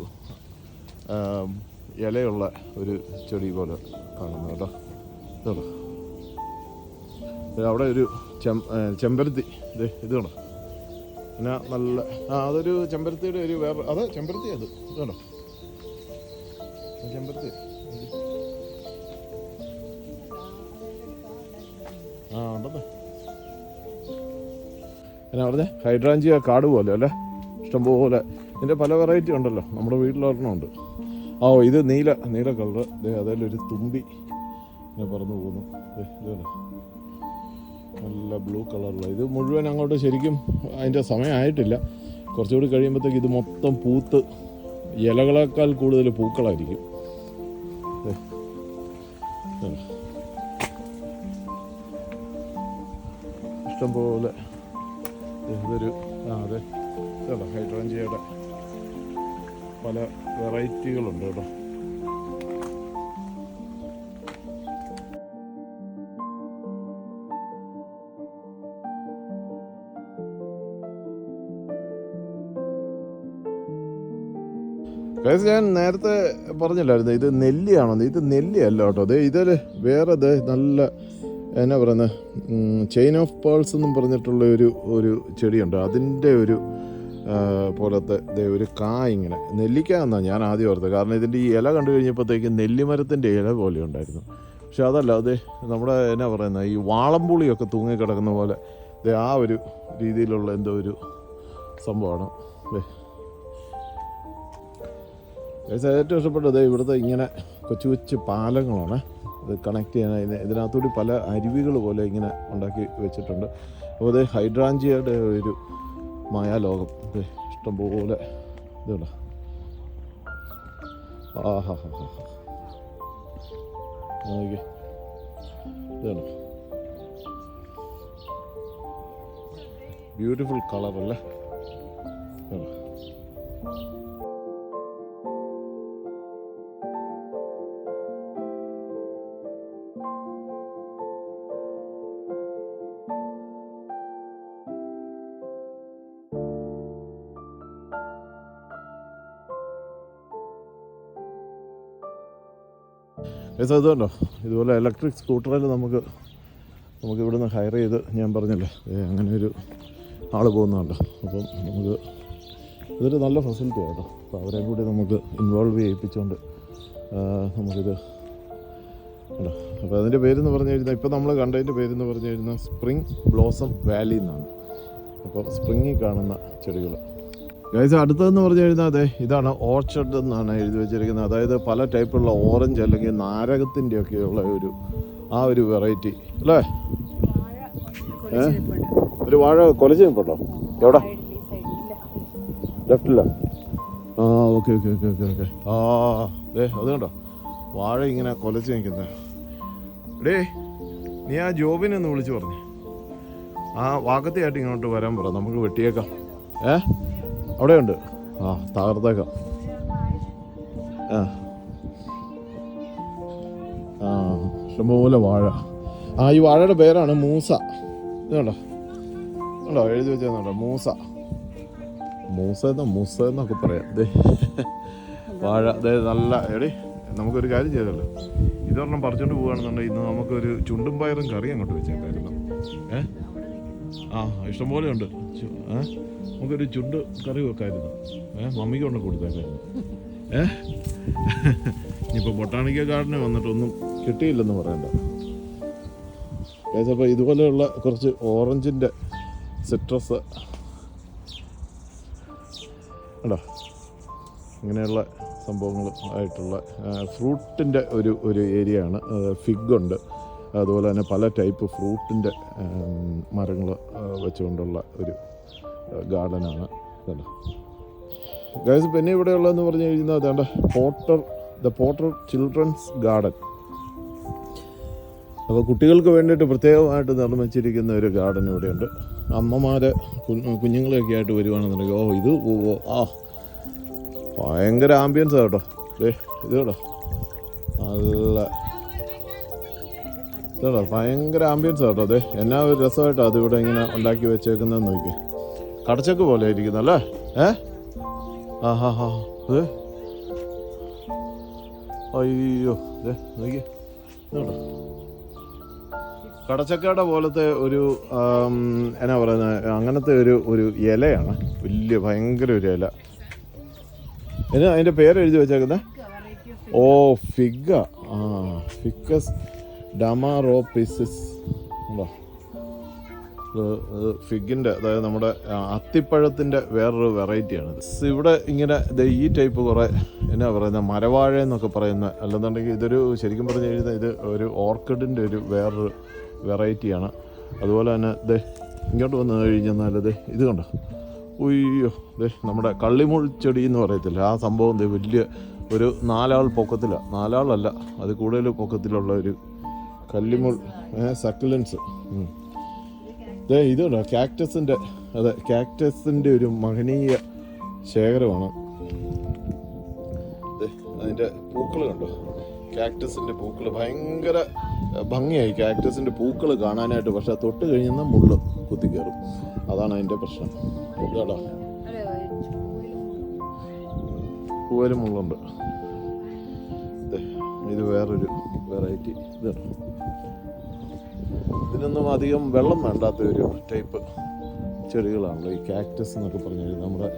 A: ഇലയുള്ള ഒരു ചെടി പോലെ കാണുന്നു കേട്ടോ. ഇതോ അവിടെ ഒരു ചെമ്പരത്തി, ഇത് കണ്ടോ. പിന്നെ നല്ല അതൊരു ചെമ്പരത്തിയുടെ ഒരു വേറെ, അത് ചെമ്പരത്തി, അത് ഇതുണ്ടോ ചെമ്പരത്തി. ഉണ്ടെന്നേ എന്നാ പറഞ്ഞേ, ഹൈഡ്രാഞ്ചിയ കാട് പോലെ അല്ലേ, ഇഷ്ടംപോലെ. ഇതിൻ്റെ പല വെറൈറ്റി ഉണ്ടല്ലോ, നമ്മുടെ വീട്ടിലൊരെണ്ണമുണ്ട്. ഇത് നീല കളറ്. അതിലൊരു തുമ്പി ഇങ്ങനെ പറന്നു പോകുന്നു. ഇതല്ലേ നല്ല ബ്ലൂ കളറുള്ള. ഇത് മുഴുവൻ അങ്ങോട്ട് ശരിക്കും അതിൻ്റെ സമയമായിട്ടില്ല. കുറച്ചുകൂടി കഴിയുമ്പോഴത്തേക്ക് ഇത് മൊത്തം പൂത്ത് ഇലകളേക്കാൾ കൂടുതൽ പൂക്കളായിരിക്കും. ഇഷ്ടംപോലെ. ഇതൊരു അതെ കേട്ടോ, ഹൈഡ്രാഞ്ചിയയുടെ പല വെറൈറ്റികളുണ്ട് കേട്ടോ. ഞാൻ നേരത്തെ പറഞ്ഞില്ലായിരുന്നു ഇത് നെല്ലിയാണെന്ന്. ഇത് നെല്ലിയല്ല കേട്ടോ. അതെ ഇതിൽ വേറെ നല്ല എന്നാ പറയുന്നത്, ചെയിൻ ഓഫ് പേൾസ് എന്നും പറഞ്ഞിട്ടുള്ള ഒരു ചെടിയുണ്ട്. അതിൻ്റെ ഒരു പോലത്തെ ഒരു കായ് ഇങ്ങനെ നെല്ലിക്ക എന്നാണ് ഞാൻ ആദ്യം ഓർത്തത്. കാരണം ഇതിൻ്റെ ഈ ഇല കണ്ടു കഴിഞ്ഞപ്പോഴത്തേക്ക് നെല്ലിമരത്തിൻ്റെ ഇല പോലെ ഉണ്ടായിരുന്നു. പക്ഷെ അതല്ല, നമ്മുടെ എന്നാ പറയുന്നത്, ഈ വാളംപുളിയൊക്കെ തൂങ്ങിക്കിടക്കുന്ന പോലെ ആ ഒരു രീതിയിലുള്ള എന്തോ ഒരു സംഭവമാണ്. ഏറ്റവും ഇഷ്ടപ്പെട്ടത് ഇവിടുത്തെ ഇങ്ങനെ കൊച്ചു കൊച്ചു പാലങ്ങളാണ്. ഇത് കണക്ട് ചെയ്യാൻ ഇതിനകത്തൂടി പല അരുവികൾ പോലെ ഇങ്ങനെ ഉണ്ടാക്കി വെച്ചിട്ടുണ്ട്. അപ്പോൾ ഇത് ഹൈഡ്രാഞ്ചിയയുടെ ഒരു മായാലോകം. ഇഷ്ടംപോലെ ഇതുണ്ട്. ഇതാണ് ബ്യൂട്ടിഫുൾ കളറല്ലേ. അതുകൊണ്ടോ ഇതുപോലെ ഇലക്ട്രിക് സ്കൂട്ടറിൽ നമുക്ക് ഇവിടുന്ന് ഹയർ ചെയ്ത്, ഞാൻ പറഞ്ഞല്ലേ അങ്ങനെ ഒരു ആൾ പോകുന്നുണ്ടോ. അപ്പം ഇതൊരു നല്ല ഫെസിലിറ്റി കേട്ടോ. അപ്പോൾ അവരെയും കൂടി നമുക്ക് ഇൻവോൾവ് ചെയ്യിപ്പിച്ചുകൊണ്ട് നമുക്കിത് ഉണ്ടോ. അപ്പോൾ അതിൻ്റെ പേരെന്ന് പറഞ്ഞു കഴിഞ്ഞാൽ, ഇപ്പോൾ നമ്മൾ കണ്ടതിൻ്റെ പേരെന്ന് പറഞ്ഞു കഴിഞ്ഞാൽ സ്പ്രിംഗ് ബ്ലോസം വാലി എന്നാണ്. അപ്പോൾ സ്പ്രിങ്ങിൽ കാണുന്ന ചെടികൾ. ഗൈസ് അടുത്തതെന്ന് പറഞ്ഞു കഴിഞ്ഞാൽ ഇതാണ് ഓർച്ചഡ് എന്നാണ് എഴുതി വെച്ചിരിക്കുന്നത്. അതായത് പല ടൈപ്പുള്ള ഓറഞ്ച് അല്ലെങ്കിൽ നാരകത്തിൻ്റെ ഒക്കെയുള്ള ഒരു വെറൈറ്റി അല്ലേ. ഒരു വാഴ കൊലച്ച് നിൽപ്പുണ്ടോ എവിടെ? ലെഫ്റ്റില്ല. ഓക്കെ അത് കണ്ടോ, വാഴ ഇങ്ങനെ കൊലച്ച് നിൽക്കുന്നത്. ഡേ നീ ആ ജോബിനൊന്ന് വിളിച്ചു പറഞ്ഞു, ആ വാക്കത്തിയായിട്ട് ഇങ്ങോട്ട് വരാൻ പറ, നമുക്ക് വെട്ടിയേക്കാം. അവിടെയുണ്ട്. തകർത്തേക്കാം. ഇഷ്ടംപോലെ വാഴ. ഈ വാഴയുടെ പേരാണ് മൂസ. ഇതുണ്ടോ എഴുതി വെച്ചോ, മൂസ എന്നൊക്കെ പറയാം. വാഴ നല്ല എടി. നമുക്കൊരു കാര്യം ചെയ്തല്ലോ, ഇതൊരെണ്ണം പറിച്ചോണ്ട് പോവുകയാണെന്നുണ്ടെങ്കിൽ ഇന്ന് നമുക്കൊരു ചുണ്ടും പയറും കറി അങ്ങോട്ട് വെച്ചേക്കായിരുന്നു. ഇഷ്ടംപോലെ ഉണ്ട്. നമുക്കൊരു ചുണ്ട് കറി വെക്കായിരുന്നു. മമ്മിക്ക് കൊണ്ട് കൊടുത്തേക്കായിരുന്നു. ഇനിയിപ്പോൾ ബൊട്ടാണിക്കൽ ഗാർഡന് വന്നിട്ടൊന്നും കിട്ടിയില്ലെന്ന് പറയണ്ട. അപ്പോൾ ഇതുപോലെയുള്ള കുറച്ച് ഓറഞ്ചിൻ്റെ സിട്രസ് ഉണ്ടോ, ഇങ്ങനെയുള്ള സംഭവങ്ങൾ ആയിട്ടുള്ള ഫ്രൂട്ടിൻ്റെ ഒരു ഏരിയ ആണ്. ഫിഗ് ഉണ്ട്, അതുപോലെ തന്നെ പല ടൈപ്പ് ഫ്രൂട്ടിൻ്റെ മരങ്ങൾ വെച്ചുകൊണ്ടുള്ള ഒരു ഗാർഡനാണ്. ഇതല്ല ഗൈസ്. പിന്നെ ഇവിടെ ഉള്ളതെന്ന് പറഞ്ഞു കഴിഞ്ഞാൽ അതാണ്ട് ദ പോട്ടർ ചിൽഡ്രൻസ് ഗാർഡൻ. അപ്പോൾ കുട്ടികൾക്ക് വേണ്ടിയിട്ട് പ്രത്യേകമായിട്ട് നിർമ്മിച്ചിരിക്കുന്ന ഒരു ഗാർഡൻ ഇവിടെയുണ്ട്. അമ്മമാർ കുഞ്ഞുങ്ങളെയൊക്കെ ആയിട്ട് വരുവാണെന്നുണ്ടെങ്കിൽ ഇത് ഭയങ്കര ആംബിയൻസ് കേട്ടോ. ഇത് കേട്ടോ, നല്ല ഇതാ ഭയങ്കര ആംബിയൻസ് കേട്ടോ. അതെ എന്നാ ഒരു രസമായിട്ടാണ് അതിവിടെ ഇങ്ങനെ ഉണ്ടാക്കി വെച്ചേക്കുന്നതെന്ന് നോക്കി. കടച്ചക്ക് പോലെ ഇരിക്കുന്നല്ലേ? ആ ഹാ ഹാ അതെ. അയ്യോ അതെ നോക്കി കേട്ടോ. കടച്ചക്കയുടെ പോലത്തെ ഒരു എന്നാ പറയുന്നത് അങ്ങനത്തെ ഒരു ഇലയാണ്. വലിയ ഭയങ്കര ഒരു ഇല. എന്നാ അതിൻ്റെ പേര് എഴുതി വെച്ചേക്കുന്നത്? ഓ ഫിഗ. ആ ഫിക്കസ് ഡമാറോപ്പിസിസ്. ഫിഗിൻ്റെ അതായത് നമ്മുടെ അത്തിപ്പഴത്തിൻ്റെ വേറൊരു വെറൈറ്റിയാണ്. ഇവിടെ ഇങ്ങനെ ഈ ടൈപ്പ് കുറേ എന്നാ പറയുന്നത് മരവാഴ എന്നൊക്കെ പറയുന്ന, അല്ലെന്നുണ്ടെങ്കിൽ ഇതൊരു ശരിക്കും പറഞ്ഞു കഴിഞ്ഞാൽ ഇത് ഒരു ഓർക്കിഡിൻ്റെ ഒരു വേറൊരു വെറൈറ്റിയാണ്. അതുപോലെ തന്നെ ഇങ്ങോട്ട് വന്നു കഴിഞ്ഞാൽ ഇത് കണ്ടോ. ഉയ്യോ നമ്മുടെ കള്ളിമുൾ ചെടി എന്ന് പറയത്തില്ല ആ സംഭവം. വലിയ ഒരു 4 ആൾ പൊക്കത്തിലാണ്, 4 ആളല്ല അത് കൂടുതൽ പൊക്കത്തിലുള്ള ഒരു കള്ളിമുൾ സക്കുലൻസ്. ഇതുണ്ടോ കാക്ടസിൻ്റെ, അതെ കാക്ടസിൻ്റെ ഒരു മഹനീയ ശേഖരമാണ്. അതിൻ്റെ പൂക്കൾ കണ്ടോ, കാക്ടസിൻ്റെ പൂക്കൾ ഭയങ്കര ഭംഗിയായി. കാക്ടസിൻ്റെ പൂക്കൾ കാണാനായിട്ട്, പക്ഷെ തൊട്ട് കഴിഞ്ഞാൽ മുള്ള് കുത്തിക്കയറും, അതാണ് അതിൻ്റെ പ്രശ്നം. ഇതാടാ പൂവലും മുള്ളുണ്ട്. ഇത് വേറൊരു വെറൈറ്റി. ഇതാണ് ഇതിനൊന്നും അധികം വെള്ളം വേണ്ടാത്ത ഒരു ടൈപ്പ് ചെടികളാണല്ലോ ഈ കാക്ടസ് എന്നൊക്കെ പറഞ്ഞു കഴിഞ്ഞാൽ. നമ്മുടെ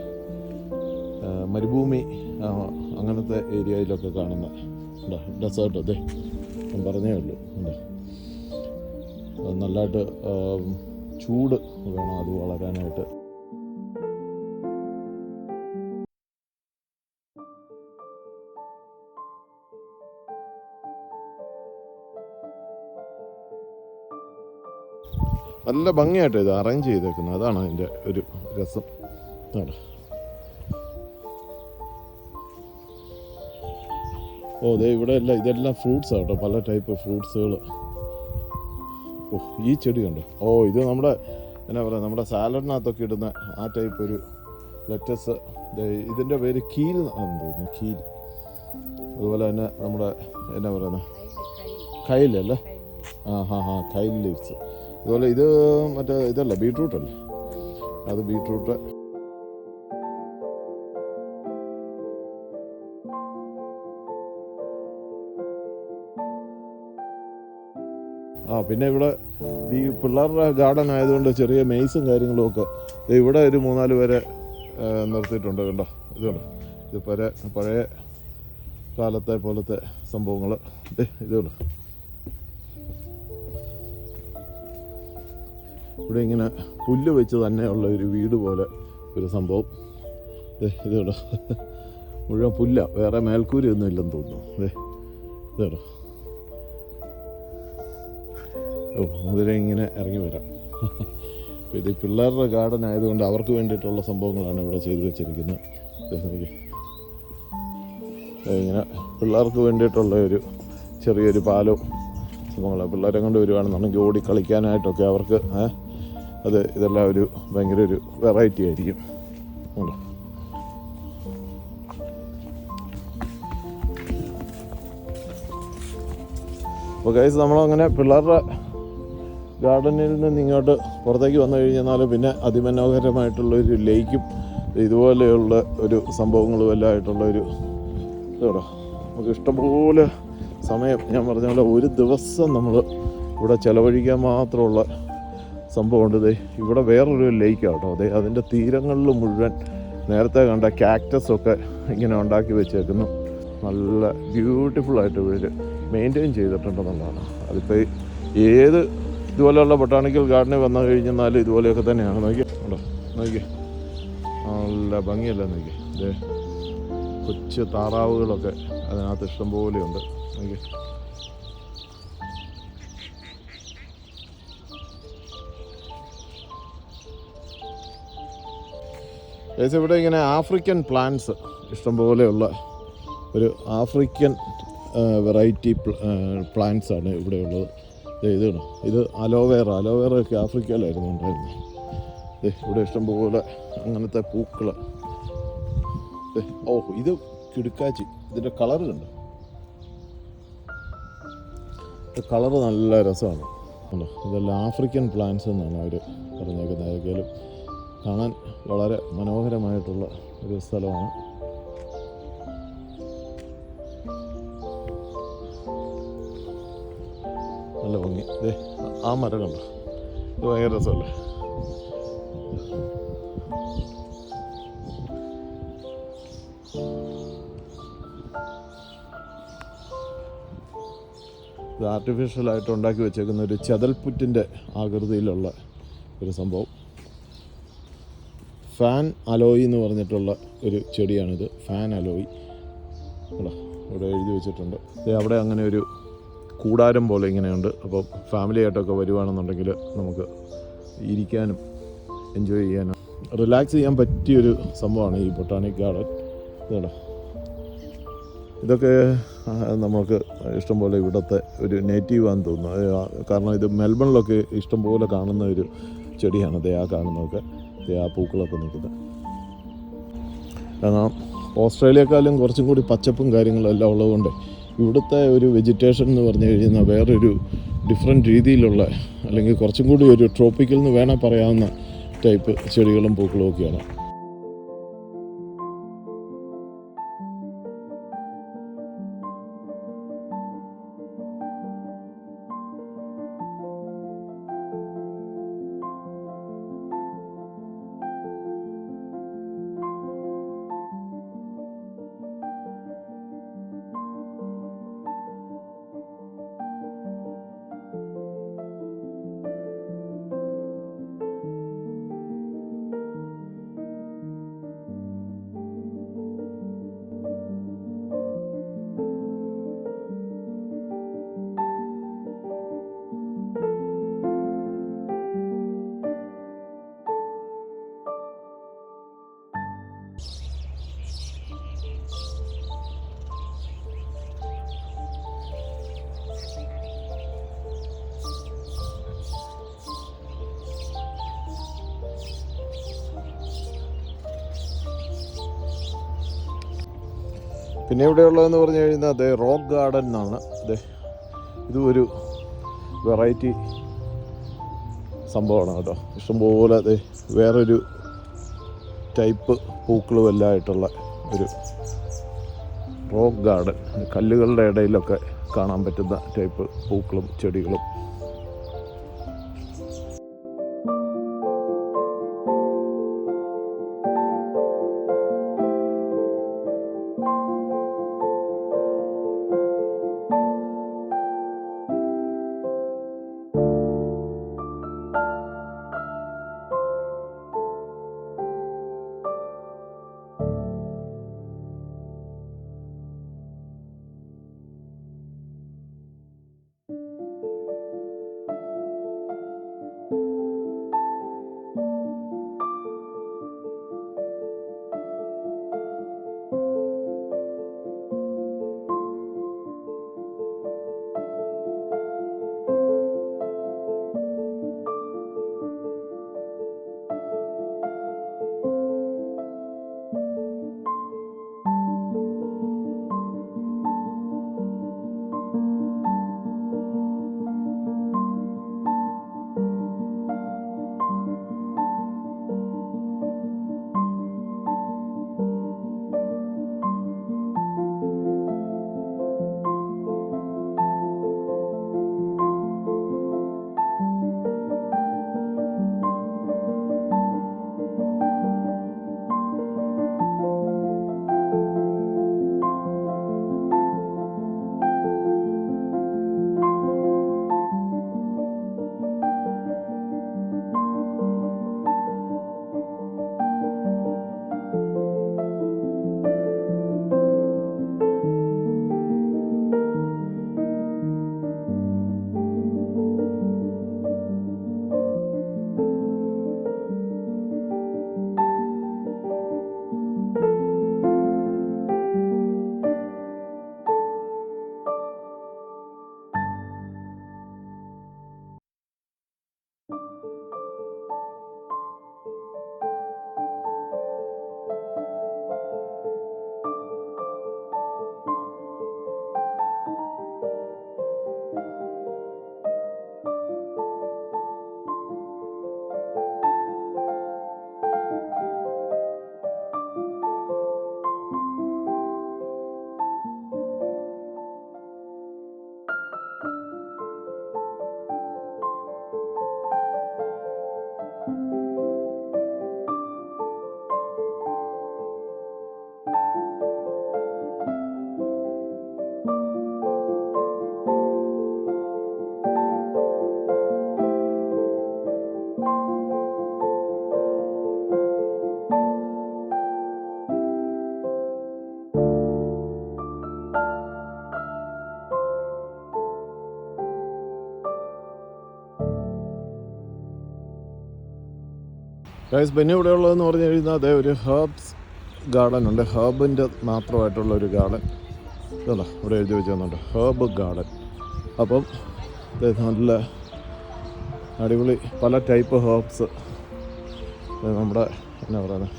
A: മരുഭൂമി അങ്ങനത്തെ ഏരിയയിലൊക്കെ കാണുന്ന ഡെസേർട്ട്. അതെ ഞാൻ പറഞ്ഞേ ഉള്ളൂ. നല്ലതായിട്ട് ചൂട് വേണം അത് വളരാനായിട്ട്. നല്ല ഭംഗിയായിട്ട് ഇത് അറേഞ്ച് ചെയ്തേക്കുന്നത്, അതാണ് അതിൻ്റെ ഒരു രസം. ഓ ദേ ഇവിടെ എല്ലാം ഇതെല്ലാം ഫ്രൂട്ട്സ് ആട്ടോ, പല ടൈപ്പ് ഫ്രൂട്ട്സുകൾ. ഓ ഈ ചെടി കണ്ടോ. ഓ ഇത് നമ്മുടെ എന്നാ പറയുക നമ്മുടെ സാലഡിനകത്തൊക്കെ ഇടുന്ന ആ ടൈപ്പ് ഒരു ലെറ്റസ്. ഇതിൻ്റെ പേര് കീൽ ആണെന്ന് തോന്നുന്നു, കീൽ. അതുപോലെ തന്നെ നമ്മുടെ എന്നാ പറയുന്നത് കൈലല്ലേ, കൈൽ ലീവ്സ്. അതുപോലെ ഇത് മറ്റേ ഇതല്ല ബീട്രൂട്ട് അല്ലേ, അത് ബീട്രൂട്ട്. പിന്നെ ഇവിടെ ഈ പിള്ളേരുടെ ഗാർഡൻ ആയതുകൊണ്ട് ചെറിയ മെയ്സും കാര്യങ്ങളും ഒക്കെ ഇവിടെ ഒരു 3-4 പേരെ നിർത്തിയിട്ടുണ്ട്. കണ്ടോ ഇത് കണ്ടോ, ഇത് പഴയ കാലത്തെ പോലത്തെ സംഭവങ്ങൾ. ഇത് കണ്ടോ ഇവിടെ ഇങ്ങനെ പുല്ല് വെച്ച് തന്നെയുള്ള ഒരു വീട് പോലെ ഒരു സംഭവം. ഇത് കേട്ടോ മുഴുവൻ പുല്ല, വേറെ മേൽക്കൂരയൊന്നും ഇല്ലെന്ന് തോന്നുന്നു. ഇത് കേട്ടോ. ഓ അതിലെ ഇങ്ങനെ ഇറങ്ങി വരാം. ഇത് പിള്ളേരുടെ ഗാർഡൻ ആയതുകൊണ്ട് അവർക്ക് വേണ്ടിയിട്ടുള്ള സംഭവങ്ങളാണ് ഇവിടെ ചെയ്തു വെച്ചിരിക്കുന്നത്. ഇങ്ങനെ പിള്ളേർക്ക് വേണ്ടിയിട്ടുള്ള ഒരു ചെറിയൊരു പാലവും സംഭവങ്ങൾ. പിള്ളേരെ കൊണ്ട് വരുവാണെന്നുണ്ടെങ്കിൽ ഓടി കളിക്കാനായിട്ടൊക്കെ അവർക്ക് ഇതെല്ലാം ഒരു ഭയങ്കര ഒരു വെറൈറ്റി ആയിരിക്കും. അപ്പോൾ ഗൈസ് നമ്മളങ്ങനെ പിള്ളേരുടെ ഗാർഡനിൽ നിന്ന് ഇങ്ങോട്ട് പുറത്തേക്ക് വന്നു കഴിഞ്ഞാൽ പിന്നെ അതിമനോഹരമായിട്ടുള്ളൊരു ലേക്കും ഇതുപോലെയുള്ള ഒരു സംഭവങ്ങളും എല്ലാം ആയിട്ടുള്ളൊരു ഇതോടെ നമുക്ക് ഇഷ്ടംപോലെ സമയം, ഞാൻ പറഞ്ഞ പോലെ ഒരു ദിവസം നമ്മൾ ഇവിടെ ചിലവഴിക്കാൻ മാത്രമുള്ള സംഭവമുണ്ട്. ഇവിടെ വേറൊരു ലേക്കാണ് കേട്ടോ. അതിൻ്റെ തീരങ്ങളിൽ മുഴുവൻ നേരത്തെ കണ്ട കാക്ടസൊക്കെ ഇങ്ങനെ ഉണ്ടാക്കി വെച്ചേക്കുന്നു. നല്ല ബ്യൂട്ടിഫുള്ളായിട്ട് ഇവർ മെയിൻറ്റെയിൻ ചെയ്തിട്ടുണ്ടെന്നുള്ളതാണ്. അതിപ്പോൾ ഏത് ഇതുപോലെയുള്ള ബൊട്ടാണിക്കൽ ഗാർഡനിൽ വന്നു കഴിഞ്ഞാൽ ഇതുപോലെയൊക്കെ തന്നെയാണ്. നോക്കി നല്ല ഭംഗിയല്ലേ നോക്കി. കൊച്ചു താറാവുകളൊക്കെ അതിനകത്ത് ഇഷ്ടം പോലെയുണ്ട്. നോക്കി ഇവിടെ ഇങ്ങനെ ആഫ്രിക്കൻ പ്ലാന്റ്സ് ഇഷ്ടംപോലെയുള്ള ഒരു ആഫ്രിക്കൻ വെറൈറ്റി പ്ലാന്റ്സ് ആണ് ഇവിടെ ഉള്ളത്. ഇതാണ് ഇത് അലോവേറ ഒക്കെ ആഫ്രിക്കയിലായിരുന്നു ഉണ്ടായിരുന്നത്. ഇവിടെ ഇഷ്ടംപോലെ അങ്ങനത്തെ പൂക്കൾ. ഓ ഇത് കിടുക്കാച്ചി, ഇതിൻ്റെ കളർ കണ്ടോ. കളറ് നല്ല രസമാണ്. ഉണ്ടോ, ഇതെല്ലാം ആഫ്രിക്കൻ പ്ലാന്റ്സ് എന്നാണ് അവർ പറഞ്ഞേക്കുന്നത്. ഏതൊക്കെയാലും കാണാൻ വളരെ മനോഹരമായിട്ടുള്ള ഒരു സ്ഥലമാണ്. നല്ല ഭംഗി. ഇതേ ആ മരം കണ്ടോ, ഇത് ഭയങ്കര രസമല്ലേ. ഇത് ആർട്ടിഫിഷ്യലായിട്ട് ഉണ്ടാക്കി വെച്ചേക്കുന്ന ഒരു ചെതൽപ്പുറ്റിൻ്റെ ആകൃതിയിലുള്ള ഒരു സംഭവം. ഫാൻ അലോയി എന്ന് പറഞ്ഞിട്ടുള്ള ഒരു ചെടിയാണിത്. ഫാൻ അലോയി ഇവിടെ എഴുതി വെച്ചിട്ടുണ്ട്. അവിടെ അങ്ങനെ ഒരു കൂടാരം പോലെ ഇങ്ങനെയുണ്ട്. അപ്പോൾ ഫാമിലി ആയിട്ടൊക്കെ വരുവാണെന്നുണ്ടെങ്കിൽ നമുക്ക് ഇരിക്കാനും എൻജോയ് ചെയ്യാനും റിലാക്സ് ചെയ്യാൻ പറ്റിയൊരു സംഭവമാണ് ഈ ബൊട്ടാണിക് ഗാർഡൻ. ഇതാ, ഇതൊക്കെ നമുക്ക് ഇഷ്ടംപോലെ ഇവിടുത്തെ ഒരു നേറ്റീവാന്ന് തോന്നുന്നു. കാരണം ഇത് മെൽബണിലൊക്കെ ഇഷ്ടംപോലെ കാണുന്ന ഒരു ചെടിയാണ്. ദേ ആ കാണുന്നതൊക്കെ, ദേ ആ പൂക്കളൊക്കെ നിൽക്കുന്നത്. കാരണം ഓസ്ട്രേലിയക്കാളും കുറച്ചും കൂടി പച്ചപ്പും കാര്യങ്ങളെല്ലാം ഉള്ളതുകൊണ്ട് ഇവിടുത്തെ ഒരു വെജിറ്റേഷൻ എന്ന് പറഞ്ഞു കഴിഞ്ഞാൽ വേറൊരു ഡിഫറെൻറ്റ് രീതിയിലുള്ള, അല്ലെങ്കിൽ കുറച്ചും കൂടി ഒരു ട്രോപ്പിക്കൽ എന്ന് വേണം പറയാവുന്ന ടൈപ്പ് ചെടികളും പൂക്കളും ഒക്കെയാണ്. പിന്നെ ഇവിടെയുള്ളതെന്ന് പറഞ്ഞു കഴിഞ്ഞാൽ അതെ റോക്ക് ഗാർഡൻ എന്നാണ്. അതെ, ഇതും ഒരു വെറൈറ്റി സംഭവമാണ് കേട്ടോ. ഇഷ്ടംപോലെ അതെ വേറൊരു ടൈപ്പ് പൂക്കളും എല്ലാം ആയിട്ടുള്ള ഒരു റോക്ക് ഗാർഡൻ. കല്ലുകളുടെ ഇടയിലൊക്കെ കാണാൻ പറ്റുന്ന ടൈപ്പ് പൂക്കളും ചെടികളും. ഗൈസ് പിന്നെ ഇവിടെ ഉള്ളതെന്ന് പറഞ്ഞു കഴിഞ്ഞാൽ അതേ ഒരു ഹെർബ്സ് ഗാർഡൻ ഉണ്ട്. ഹെർബിൻ്റെ മാത്രമായിട്ടുള്ള ഒരു ഗാർഡൻ ഇതല്ല ഇവിടെ എഴുതി വെച്ച് തന്നുണ്ട്, ഹെർബ് ഗാർഡൻ. അപ്പം നല്ല അടിപൊളി പല ടൈപ്പ് ഹെർബ്സ് നമ്മുടെ എന്നാ പറയുന്നത്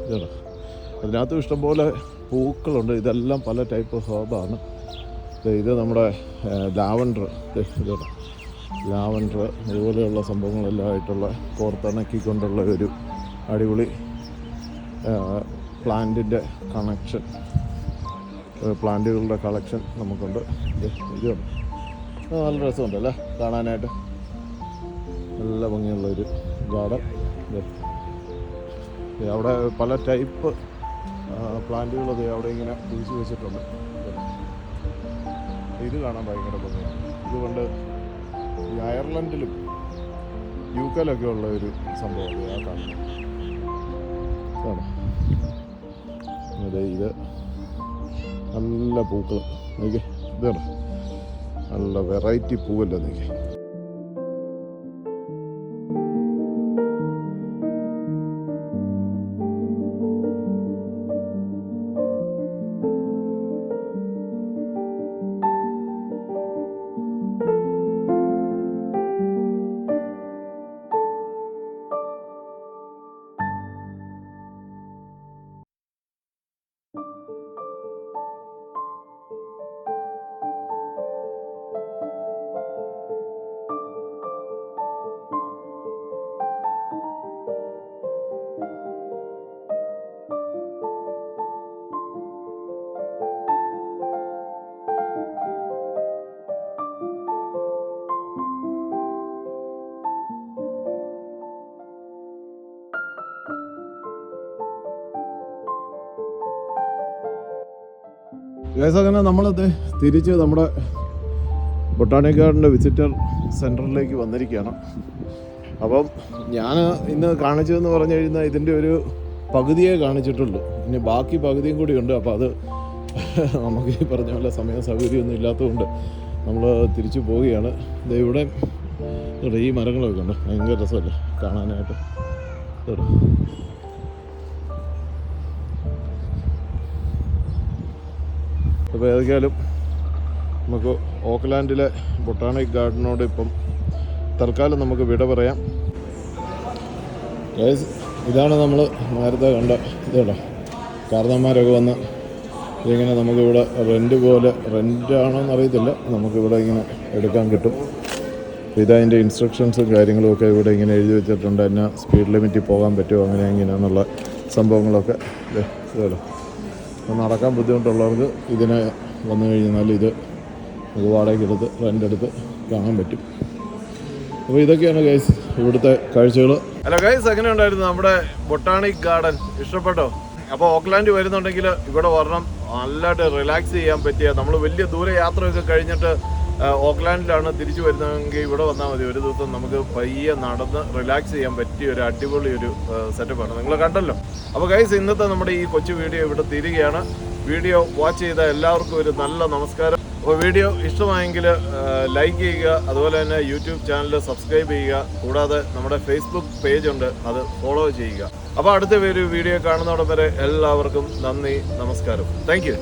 A: ഇതല്ല, അതിനകത്തും ഇഷ്ടംപോലെ പൂക്കളുണ്ട്. ഇതെല്ലാം പല ടൈപ്പ് ഹെർബാണ്. ഇത് നമ്മുടെ ലാവൻഡർ, ഇതല്ല ലാവൻഡർ അതുപോലെയുള്ള സംഭവങ്ങളെല്ലാം ആയിട്ടുള്ള കോർത്തിണക്കിക്കൊണ്ടുള്ള ഒരു അടിപൊളി പ്ലാന്റിൻ്റെ കണക്ഷൻ, പ്ലാന്റുകളുടെ കളക്ഷൻ നമുക്കുണ്ട്. ഇത് നല്ല രസമുണ്ട് അല്ലേ കാണാനായിട്ട്, നല്ല ഭംഗിയുള്ളൊരു ഗാർഡൻ. അവിടെ പല ടൈപ്പ് പ്ലാന്റുകളത് അവിടെ ഇങ്ങനെ കുഴിച്ച് വെച്ചിട്ടുണ്ട്. ഇത് കാണാൻ ഭയങ്കര ഭംഗിയാണ്. ഇതുകൊണ്ട് ഈ അയർലൻഡിലും UK-ലൊക്കെ ഉള്ള ഒരു സംഭവം ആ കാണുന്നത്. അതെ, ഇത് നല്ല പൂക്കൾ നോക്കി, ഇതാണ് നല്ല വെറൈറ്റി പൂവല്ലേ നോക്കി. അങ്ങനെ നമ്മളത് തിരിച്ച് നമ്മുടെ ബൊട്ടാണിക് ഗാർഡൻ്റെ വിസിറ്റർ സെൻറ്ററിലേക്ക് വന്നിരിക്കുകയാണ്. അപ്പം ഞാൻ ഇന്ന് കാണിച്ചതെന്ന് പറഞ്ഞു കഴിഞ്ഞാൽ ഇതിൻ്റെ ഒരു പകുതിയെ കാണിച്ചിട്ടുള്ളൂ. ഇനി ബാക്കി പകുതിയും കൂടി ഉണ്ട്. അപ്പോൾ അത് നമുക്ക് ഈ പറഞ്ഞ പോലെ സമയം സൗകര്യമൊന്നും ഇല്ലാത്തതുകൊണ്ട് നമ്മൾ തിരിച്ചു പോവുകയാണ്. ഇവിടെ ഈ മരങ്ങളൊക്കെ ഉണ്ട്, ഭയങ്കര രസമല്ലേ കാണാനായിട്ട്. അപ്പോൾ ഏതൊക്കെയാലും നമുക്ക് ഓക്ക്ലാൻഡിലെ ബൊട്ടാണിക് ഗാർഡനോട് ഇപ്പം തൽക്കാലം നമുക്ക് വിട പറയാം. ഇതാണ് നമ്മൾ നേരത്തെ കണ്ട ഇതേടാ കാരണന്മാരൊക്കെ വന്ന് ഇതിങ്ങനെ നമുക്കിവിടെ റെൻ്റാണോന്ന് അറിയത്തില്ല, നമുക്കിവിടെ ഇങ്ങനെ എടുക്കാൻ കിട്ടും. ഇതതിൻ്റെ ഇൻസ്ട്രക്ഷൻസും കാര്യങ്ങളുമൊക്കെ ഇവിടെ ഇങ്ങനെ എഴുതി വെച്ചിട്ടുണ്ട്. എന്നാ സ്പീഡ് ലിമിറ്റിൽ പോകാൻ പറ്റുമോ അങ്ങനെ ഇങ്ങനെയെന്നുള്ള സംഭവങ്ങളൊക്കെ ഇതല്ലോ. അപ്പോൾ നടക്കാൻ ബുദ്ധിമുട്ടുള്ളവർക്ക് ഇതിനെ വന്നു കഴിഞ്ഞാൽ ഇത് വാടകയ്ക്കെടുത്ത് റെൻ്റെടുത്ത് കാണാൻ പറ്റും. അപ്പോൾ ഇതൊക്കെയാണ് ഗൈസ് ഇവിടുത്തെ കാഴ്ചകൾ. അല്ല ഗൈസ്, എങ്ങനെ ഉണ്ടായിരുന്നു നമ്മുടെ ബൊട്ടാണിക് ഗാർഡൻ? ഇഷ്ടപ്പെട്ടോ? അപ്പോൾ ഓക്ക്ലാൻഡ് വരുന്നുണ്ടെങ്കിൽ ഇവിടെ വരണം. നല്ലതായിട്ട് റിലാക്സ് ചെയ്യാൻ പറ്റിയ, നമ്മൾ വലിയ ദൂരെ യാത്രയൊക്കെ കഴിഞ്ഞിട്ട് ഓക്ക്ലാൻഡിലാണ് തിരിച്ചു വരുന്നതെങ്കിൽ ഇവിടെ വന്നാൽ മതി. ഒരു ദിവസം നമുക്ക് പയ്യെ നടന്ന് റിലാക്സ് ചെയ്യാൻ പറ്റിയ ഒരു അടിപൊളി ഒരു സെറ്റപ്പാണ്. നിങ്ങൾ കണ്ടല്ലോ. അപ്പോൾ ഗൈസ്, ഇന്നത്തെ നമ്മുടെ ഈ കൊച്ചു വീഡിയോ ഇവിടെ തീരുകയാണ്. വീഡിയോ വാച്ച് ചെയ്ത എല്ലാവർക്കും ഒരു നല്ല നമസ്കാരം. അപ്പോൾ വീഡിയോ ഇഷ്ടമായെങ്കിൽ ലൈക്ക് ചെയ്യുക, അതുപോലെ തന്നെ യൂട്യൂബ് ചാനൽ സബ്സ്ക്രൈബ് ചെയ്യുക, കൂടാതെ നമ്മുടെ ഫേസ്ബുക്ക് പേജ് ഉണ്ട്, അത് ഫോളോ ചെയ്യുക. അപ്പോൾ അടുത്ത ഒരു വീഡിയോ കാണുന്നതോടെ വരെ എല്ലാവർക്കും നന്ദി, നമസ്കാരം. Thank you.